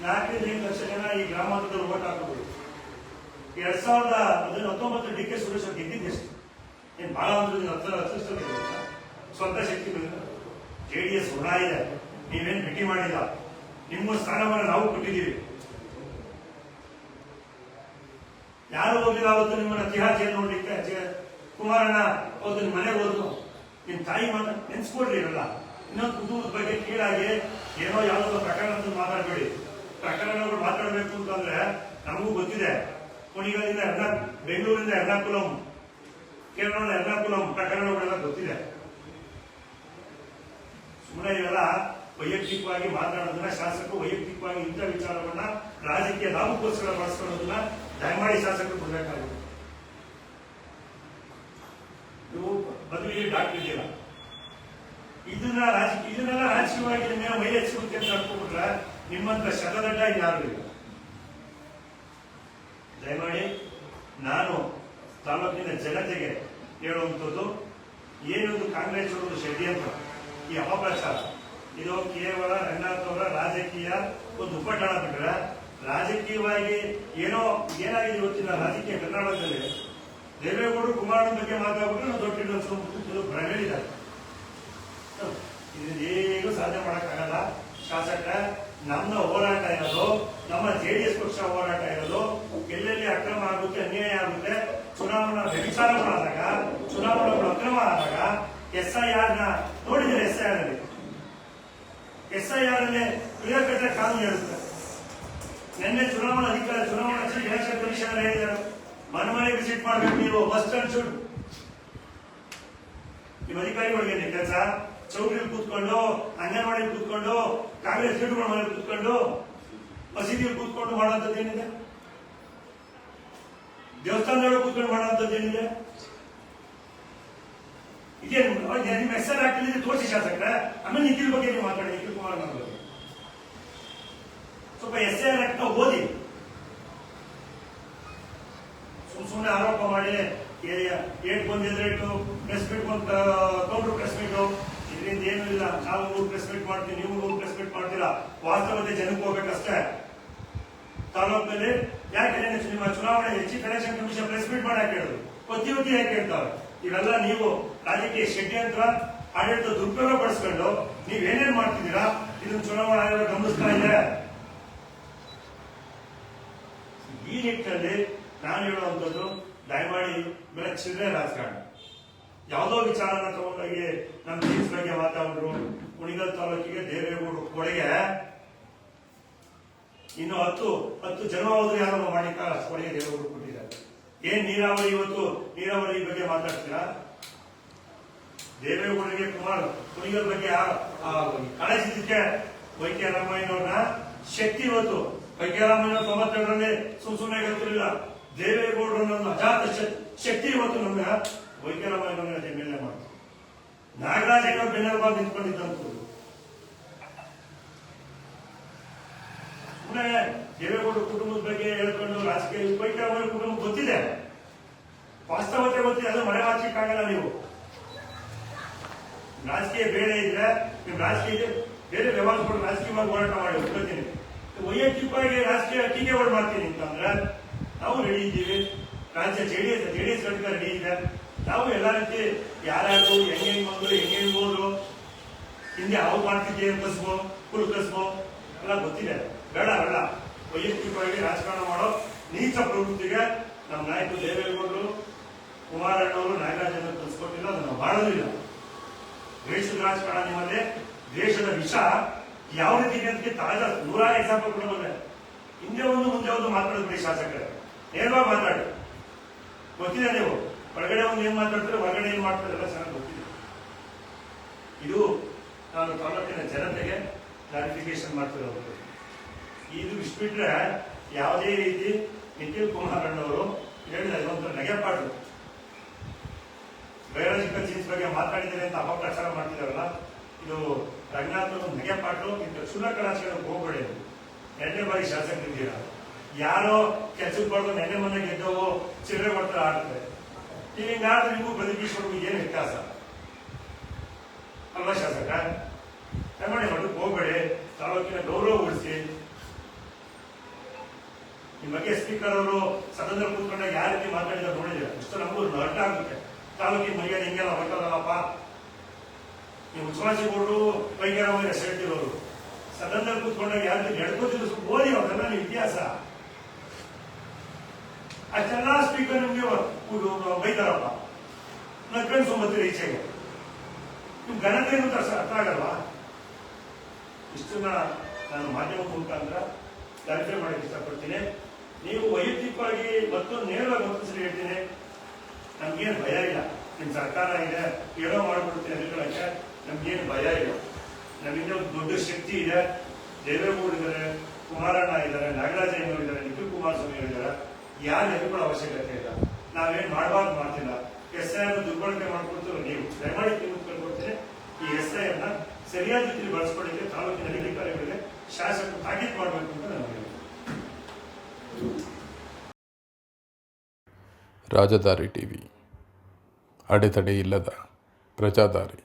4.8 ಲಕ್ಷ ಜನ ಈ ಗ್ರಾಮಾಂತರದಲ್ಲಿ ಓಟ್ ಹಾಕಿದ್ರು. 2019 ಡಿ ಕೆ ಸುರೇಶ್ ಅವ್ರು ಗೆದ್ದಿದ್ದೆಷ್ಟು? ಏನ್ ಬಹಳ ಅಂದ್ರೆ ಸ್ವಂತ ಶಕ್ತಿ JDS ಋಣ ಇದೆ. ನೀವೇನ್ ಭೇಟಿ ಮಾಡಿಲ್ಲ. ನಿಮ್ಮ ಸ್ಥಾನವನ್ನು ನಾವು ಕೊಟ್ಟಿದ್ದೀವಿ. ಯಾರು ಹೋಗಿಲ್ಲ ಅವತ್ತು ನಿಮ್ಮನ್ನ ತಿಹಾರ್ ಜೈಲ್ ನೋಡ್ಲಿಕ್ಕೆ. ಕುಮಾರಣ್ಣ ಅವತ್ತು ನಿಮ್ಮ ಮನೆಗೆ ಹೋದ್ರು. ನಿಮ್ ತಾಯಿ ಮಾತ್ರ ನೆನ್ಸ್ಕೊಡ್ರಿ ಇರಲ್ಲ. ಇನ್ನೊಂದು ಕುಟುಂಬದ ಬಗ್ಗೆ ಕೀಳಾಗಿ ಏನೋ ಯಾವ್ದೋ ಪ್ರಕರಣ ಅಂತ ಮಾತಾಡಬೇಡಿ. ಪ್ರಕರಣಗಳು ಮಾತಾಡಬೇಕು ಅಂತಂದ್ರೆ ನಮಗೂ ಗೊತ್ತಿದೆ. ಕುಣಿಗಲಿಂದ ಬೆಂಗಳೂರಿಂದ ಎರ್ನಾಕುಲಂ, ಕೇರಳದ ಎರ್ನಾಕುಲಂ ಪ್ರಕರಣಗಳೆಲ್ಲ ಗೊತ್ತಿದೆ. ಸುಮ್ಮನೆ ಇವೆಲ್ಲ ವೈಯಕ್ತಿಕವಾಗಿ ಮಾತನಾಡೋದನ್ನ, ಶಾಸಕರು ವೈಯಕ್ತಿಕವಾಗಿ ಇಂಥ ವಿಚಾರವನ್ನ ರಾಜಕೀಯ ಲಾಭಕ್ಕೋಸ್ಕರ ಬಳಸ್ಕೊಳ್ಳೋದನ್ನ ದಯಮಾಡಿ ಶಾಸಕರು ಕೊಡಬೇಕಾಗುತ್ತೆ. ನೀವು ಬದಲಿಗೆ ಡಾಕ್ಟರ್ ಇದೆಯಲ್ಲ, ಇದನ್ನೆಲ್ಲ ರಾಜಕೀಯವಾಗಿ ನಿಮ್ಮ ಮೈಲೇಜ್ ಸಿಗುತ್ತೆ ಅಂತ ಅನ್ಕೊಂಡ್ಬಿಟ್ರೆ ನಿಮ್ಮಂತ ಶತದಡ್ಡ ಯಾರು ಇಲ್ಲ. ದಯಮಾಡಿ ನಾನು ತಾಲೂಕಿನ ಜನತೆಗೆ ಹೇಳುವಂಥದ್ದು, ಏನೊಂದು ಕಾಂಗ್ರೆಸ್ ಅವರೊಂದು ಷಡ್ಯಂತ್ರ, ಈ ಅಪಪ್ರಚಾರ, ಇದು ಕೇವಲ ರಂಗನಾಥ್ ಅವರ ರಾಜಕೀಯ ಒಂದು ಉಪಟಳ ಬಿಟ್ರೆ ರಾಜಕೀಯವಾಗಿ ಏನಾಗಿದೆ ಇವತ್ತಿನ ರಾಜಕೀಯ ಕರ್ನಾಟಕದಲ್ಲಿ. ದೇವೇಗೌಡರು ಕುಮಾರನ ಬಗ್ಗೆ ಮಾತಾಡ್ಬಿಟ್ರೆ ನಾವು ದೊಡ್ಡ ಭ್ರಮೆಯಿದ್ದಾರೆ. ಇದೇನು ಸಾಧನೆ ಮಾಡಕ್ಕಾಗಲ್ಲ. ಶಾಸಕ ನಮ್ಮ ಹೋರಾಟ ಇರೋದು, ನಮ್ಮ JDS ಪಕ್ಷ ಹೋರಾಟ ಇರೋದು, ಎಲ್ಲೆಲ್ಲಿ ಅಕ್ರಮ ಆಗುತ್ತೆ, ಅನ್ಯಾಯ ಆಗುತ್ತೆ, ಚುನಾವಣಾ ವ್ಯಭಿಚಾರಗಳಾದಾಗ, ಚುನಾವಣೆಗಳು ಅಕ್ರಮ ಆದಾಗ SIR ನೋಡಿದರೆ SIR ಅಲ್ಲಿ ಕ್ಲಿಯರ್ ಕಾನೂನು ಹೇಳುತ್ತೆ. ನಿನ್ನೆ ಚುನಾವಣಾ ಎಲೆಕ್ಷನ್ ಕಮಿಷನರ್ ಹೇಳಿದ್ದಾರೆ, ಮನೆ ವಿಸಿಟ್ ಮಾಡ್ಬೇಕು ನೀವು, ಮಸ್ಟ್ ಅಂಡ್ ಶುಡ್. ನಿಮ್ಮ ಅಧಿಕಾರಿಗಳಿಗೆ ಕೆಲಸ ಚೌಟ್ರಿಯಲ್ಲಿ ಕೂತ್ಕೊಂಡು, ಅಂಗನವಾಡಿ ಕೂತ್ಕೊಂಡು, ಕಾಂಗ್ರೆಸ್ ಲೀಡರ್ಗಳ ಮನೆ ಕೂತ್ಕೊಂಡು, ಮಸೀದಿಯಲ್ಲಿ ಕೂತ್ಕೊಂಡು ಮಾಡುವಂಥದ್ದು ಏನಿದೆ? ದೇವಸ್ಥಾನದೊಳಗೆ ಕೂತ್ಕೊಂಡು ಮಾಡುವಂಥದ್ದು ಏನಿದೆ? ಇದೇನು ನಿಮ್ಮ SR ಆಗ್ತಿದ್ರೆ ತೋರಿಸಿ ಶಾಸಕರ. ಆಮೇಲೆ ನಿಖಿಲ್ ಬಗ್ಗೆ ನೀವು ಮಾತಾಡಿ, ನಿಖಿಲ್ ಕುಮಾರ್ ಬಗ್ಗೆ ಸ್ವಲ್ಪ SIR ಆಕ್ಟ್ ಓದಿ. ಸುಮ್ಮನೆ ಆರೋಪ ಮಾಡಿ ಏಟ್ ಬಂದಿದ್ರೆ press meet counter press meet, ಇದರಿಂದ ಏನೂ ಇಲ್ಲ. ನಾವು 3 ಪ್ರೆಸ್ ಮೀಟ್ ಮಾಡ್ತೀವಿ, ನೀವು 3 ಪ್ರೆಸ್ ಮೀಟ್ ಮಾಡ್ತೀರಾ. ವಾಸ್ತವತೆ ಜನಕ್ಕೆ ಹೋಗ್ಬೇಕಷ್ಟೇ. ತಾಲೂಕಿನಲ್ಲಿ ಯಾಕೆ ನಿಮ್ಮ ಚುನಾವಣೆ chief election commission press meet ಮಾಡಕ್ಕೆ ಹೇಳುದು, ಹೊತ್ತಿ ಯಾಕೆ ಹೇಳ್ತಾವೆ? ಇವೆಲ್ಲ ನೀವು ರಾಜಕೀಯ ಷಡ್ಯಂತ್ರ, ಆಡಳಿತ ದುರುಪಯೋಗ ಪಡಿಸ್ಕೊಂಡು ನೀವೇನೇನ್ ಮಾಡ್ತಿದ್ದೀರಾ ಇದನ್ನು ಚುನಾವಣಾ ಆಯೋಗ ಗಮನಿಸ್ತಾ ಇದೆ. ಈ ನಿಟ್ಟಿನಲ್ಲಿ ನಾನು ಹೇಳುವಂಥದ್ದು, ದಯಮಾಡಿ ಬೆಲೆ ಚಿಲ್ಲರೆ ರಾಜಕಾರಣ. ಯಾವುದೋ ವಿಚಾರನ ತಗೊಂಡೋಗಿ ನಮ್ಮ ಜೀನ್ಸ್ ಬಗ್ಗೆ ಮಾತಾಡಿದ್ರು. ಕುಣಿಗಲ್ ತಾಲೂಕಿಗೆ ದೇವೇಗೌಡರು ಕೊಡುಗೆ ಇನ್ನು 10 ಜನ ಹೋದ್ರೆ ಯಾರು ಮಾಡಿಕ ಕೊಡುಗೆ ದೇವೇಗೌಡರು ಕೊಟ್ಟಿದ್ದಾರೆ. ಏನ್ ನೀರಾವರಿ, ಇವತ್ತು ನೀರಾವರಿ ಬಗ್ಗೆ ಮಾತಾಡ್ತೀರಾ? ದೇವೇಗೌಡರಿಗೆ ಕುಣಿಗಲ್ ಬಗ್ಗೆ ಕಳಿಸಿದ್ದಕ್ಕೆ ವೈಕೆ ರಾಮಯ್ಯನವ್ರನ್ನ ಶಕ್ತಿ, ಇವತ್ತು ವೈಕೆ ರಾಮಯ್ಯ 92ರಲ್ಲಿ ಸುಮ್ಮನೆ ಗೊತ್ತಿರಲಿಲ್ಲ. ದೇವೇಗೌಡರನ್ನ ಅಜಾತ ಶಕ್ತಿ ಇವತ್ತು ನಮ್ಗೆ ವೈಕೆ ರಾಮಯ್ಯನವ್ರನ್ನ ಮೇಲೆ ಮಾಡ್ತಾರೆ. ನಾಗರಾಜ್ ಏನೋ ಬೆನ್ನೆಲುಬಾಗಿ ನಿಂತ್ಕೊಂಡಿದ್ದಂಥದ್ದು. ಸುಮ್ಮನೆ ದೇವೇಗೌಡ ಕುಟುಂಬದ ಬಗ್ಗೆ ಹೇಳ್ಕೊಂಡು ರಾಜಕೀಯ, ವೈಕೆ ರಾಮಯ್ಯ ಕುಟುಂಬ ಗೊತ್ತಿದೆ, ವಾಸ್ತವತೆ ಗೊತ್ತಿದೆ, ಅದು ಮರೆ ಹಾಕಕ್ಕಾಗಲ್ಲ. ನೀವು ರಾಜಕೀಯ ಬೇರೆ ಇದ್ರೆ ನೀವು ರಾಜಕೀಯ ಬೇರೆ ವ್ಯವಹಾರ ಕೊಟ್ಟು ರಾಜಕೀಯವಾಗಿ ಹೋರಾಟ ಮಾಡಿ ಹೋಗ್ತೀನಿ. ವೈಯಕ್ತಿಕವಾಗಿ ರಾಜಕೀಯ ಟೀಕೆಗಳು ಮಾಡ್ತೀನಿ ಅಂತಂದ್ರೆ ನಾವು ರೆಡಿ ಇದ್ದೀವಿ. ರಾಜ್ಯ ಜೆಡಿಎಸ್ ಘಟಕ ರೆಡಿ ಇದೆ. ನಾವು ಎಲ್ಲ ರೀತಿ ಯಾರ್ಯಾರು ಹೆಂಗ್ ಹೋದ್ರು, ಹಿಂದೆ ಅವು ಮಾಡ್ತಿದ್ದೆ ಕಸ್ಬೋ, ಕುಲ್ ಕಸ್ಬೋ ಎಲ್ಲ ಗೊತ್ತಿದೆ. ಬೇಡ ವೈಯಕ್ತಿಕವಾಗಿ ರಾಜಕಾರಣ ಮಾಡೋ ನೀಚ ಪ್ರವೃತ್ತಿಗೆ ನಮ್ಮ ನಾಯಕರು ದೇವೇಗೌಡರು, ಕುಮಾರಣ್ಣವರು, ನಾಗರಾಜನ ಕಲಿಸ್ಕೊಟ್ಟಿಲ್ಲ. ಅದನ್ನು ಮಾಡೋದಿಲ್ಲ. ದೇಶದ ರಾಜಕಾರಣ ನಿಮ್ಮಲ್ಲಿ ದೇಶದ ವಿಷ ಯಾವ ರೀತಿ ಅಂತ ತಾಜಾ 100 ಎಕ್ಸಾಂಪಲ್ ಕೂಡ ಬಂದೆ. ಹಿಂದೆ ಒಂದು ಮುಂದೆ ಒಂದು ಮಾತಾಡೋದು ಶಾಸಕರೇ, ನೇರವಾಗಿ ಮಾತಾಡಿ. ಗೊತ್ತಿದೆ ನೀವು ಹೊರಗಡೆ ಒಂದು ಏನ್ ಮಾತಾಡ್ತಾರೆ, ಹೊರಗಡೆ ಏನ್ ಮಾಡ್ತಾರೆ ಎಲ್ಲ ಚೆನ್ನಾಗಿ ಗೊತ್ತಿದೆ. ಇದು ನಾನು ತಾಲೂಕಿನ ಜನತೆಗೆ ಕ್ಲಾರಿಫಿಕೇಶನ್ ಮಾಡ್ತಿರೋದು. ಇದು ಇಷ್ಟ್ಬಿಟ್ರೆ ಯಾವುದೇ ರೀತಿ ನಿಖಿಲ್ ಕುಮಾರಣ್ಣವರು ಹೇಳಿದ ಇದೊಂಥರ ನಗೆಪಾಡು. ಬಯೋಲಾಜಿಕಲ್ ಜೀನ್ಸ್ ಬಗ್ಗೆ ಮಾತಾಡಿದರೆ ಅಂತ ಅಪಪ್ರಚಾರ ಮಾಡ್ತಿದಾರಲ್ಲ, ಇದು ರಂಗನಾಥ್ ಒಂದು ನಗೆಪಾಟು. ಇಂಥ ಕ್ಷುಲ್ಲಕ ರಾಜಕಾರಣಕ್ಕೆ ಹೋಗ್ಬೇಡಿ. 2ನೇ ಬಾರಿ ಶಾಸಕರಿದ್ದೀರಾ. ಯಾರೋ ಕೆಲ್ಸಕ್ಕೆ ಬರೋದು ನೆನ್ನೆ ಮೊನ್ನೆ ಗೆದ್ದವು ಚಿಲ್ಲರೆ ಮಾಡ್ತಾರೆ ಆಡ್ತಾರೆ. ನೀವು ಹಿಂಗಾದ್ರೆ ನಿಮಗೂ ಬದುಕೀಶ್ವರ್ಗೂ ಏನು ವ್ಯತ್ಯಾಸ ಅಲ್ವಾ ಶಾಸಕ? ದಯಮಾಡಿ ಮಠಕ್ಕೆ ಹೋಗ್ಬೇಡಿ. ತಾಲೂಕಿನ ಗೌರವ ಉಳಿಸಿ. ನಿಮ್ಮ ಬಗ್ಗೆ ಸ್ಪೀಕರ್ ಅವರು ಸದನದಲ್ಲಿ ಕೂತ್ಕೊಂಡಾಗ ಯಾವ ರೀತಿ ಮಾತಾಡಿದ್ರೆ ನೋಡಿದ್ರೆ ಇಷ್ಟು ನಮಗೂ ಅಡ್ಡ ಆಗುತ್ತೆ. ತಾಲೂಕಿನ ಮರ್ಯಾದೆ ಹಿಂಗೆಲ್ಲ ಹೊರಟಲ್ಲಪ್ಪ. ನೀವು ಉಚ್ಛ್ವಾಸಿಗೌಡರು ವೈದ್ಯರಾಮ ಹೆಸರು ಹೇಳ್ತಿರೋರು ಸದನದಲ್ಲಿ ಕೂತ್ಕೊಂಡಾಗ ಯಾರು ನಡ್ಕೋತಿದ್ರು ಓದಿ ಅವರೆಲ್ಲ ನೀವು ಇತಿಹಾಸ. ಅಷ್ಟೆಲ್ಲ ಸ್ಪೀಕರ್ ನಿಮ್ಗೆ ಬೈತಾರಪ್ಪ, ನಡ್ಕೊಂಡು ಸುಮ್ಮತ್ತೀರಿ ಈಚೆಗೆ. ನಿಮ್ ಘನತೆ ಏನು ಅರ್ಥ ಆಗಲ್ವಾ? ಇಷ್ಟನ್ನ ನಾನು ಮಾಧ್ಯಮ ಮುಖಾಂತರ ಕ್ಲಾರಿಫೈ ಮಾಡಕ್ಕೆ ಇಷ್ಟಪಡ್ತೀನಿ. ನೀವು ವೈಯಕ್ತಿಕವಾಗಿ ಮತ್ತು ನೇರವಾಗಿ ಮತ್ತೊಂದ್ಸರಿ ಹೇಳ್ತೀನಿ, ನಮ್ಗೇನು ಭಯ ಇಲ್ಲ. ನಿಮ್ ಸರ್ಕಾರ ಇದೆ, ಏನೋ ಮಾಡ್ಬಿಡ್ತೀನಿ ಅಧಿಕಾರಕ್ಕೆ, ನಮ್ಗೇನು ಭಯ ಇಲ್ಲ. ನಮ್ಮಿಂದ ದೊಡ್ಡ ಶಕ್ತಿ ಇದೆ. ದೇವೇಗೌಡ ಇದ್ದಾರೆ, ಕುಮಾರಣ್ಣ ಇದ್ದಾರೆ, ನಾಗರಾಜ ಇದ್ದಾರೆ, ನಿಖಿಲ್ ಕುಮಾರಸ್ವಾಮಿ ಇದ್ದಾರೆ. ಯಾರು ಹೆದರ್ಕೊಳ್ಳೋ ಅವಶ್ಯಕತೆ ಇಲ್ಲ. ನಾವೇನ್ ಮಾಡಬಾರ್ದು ಮಾಡ್ತಿಲ್ಲ. SI ಅನ್ನು ದುರ್ಬಳಕೆ ಮಾಡ್ಕೊಡ್ತೀರೋ ನೀವು, ದಯಮಾಡಿ ನೀವು ಕೊಡ್ತೀನಿ. ಈ SI ಅನ್ನ ಸರಿಯಾದ ರೀತಿಯಲ್ಲಿ ಬಳಸ್ಕೊಳ್ಳಿಕ್ಕೆ ತಾಲೂಕಿನ ಅಧಿಕಾರಿಗಳಿಗೆ ಶಾಸಕರು ತಾಕೀತು ಮಾಡಬೇಕು ಅಂತ ನಾನು ಹೇಳ್ತೀನಿ. ರಾಜಧಾರಿ ಟಿವಿ, ಅಡೆತಡೆ ಇಲ್ಲದ ಪ್ರಜಾದಾರಿ.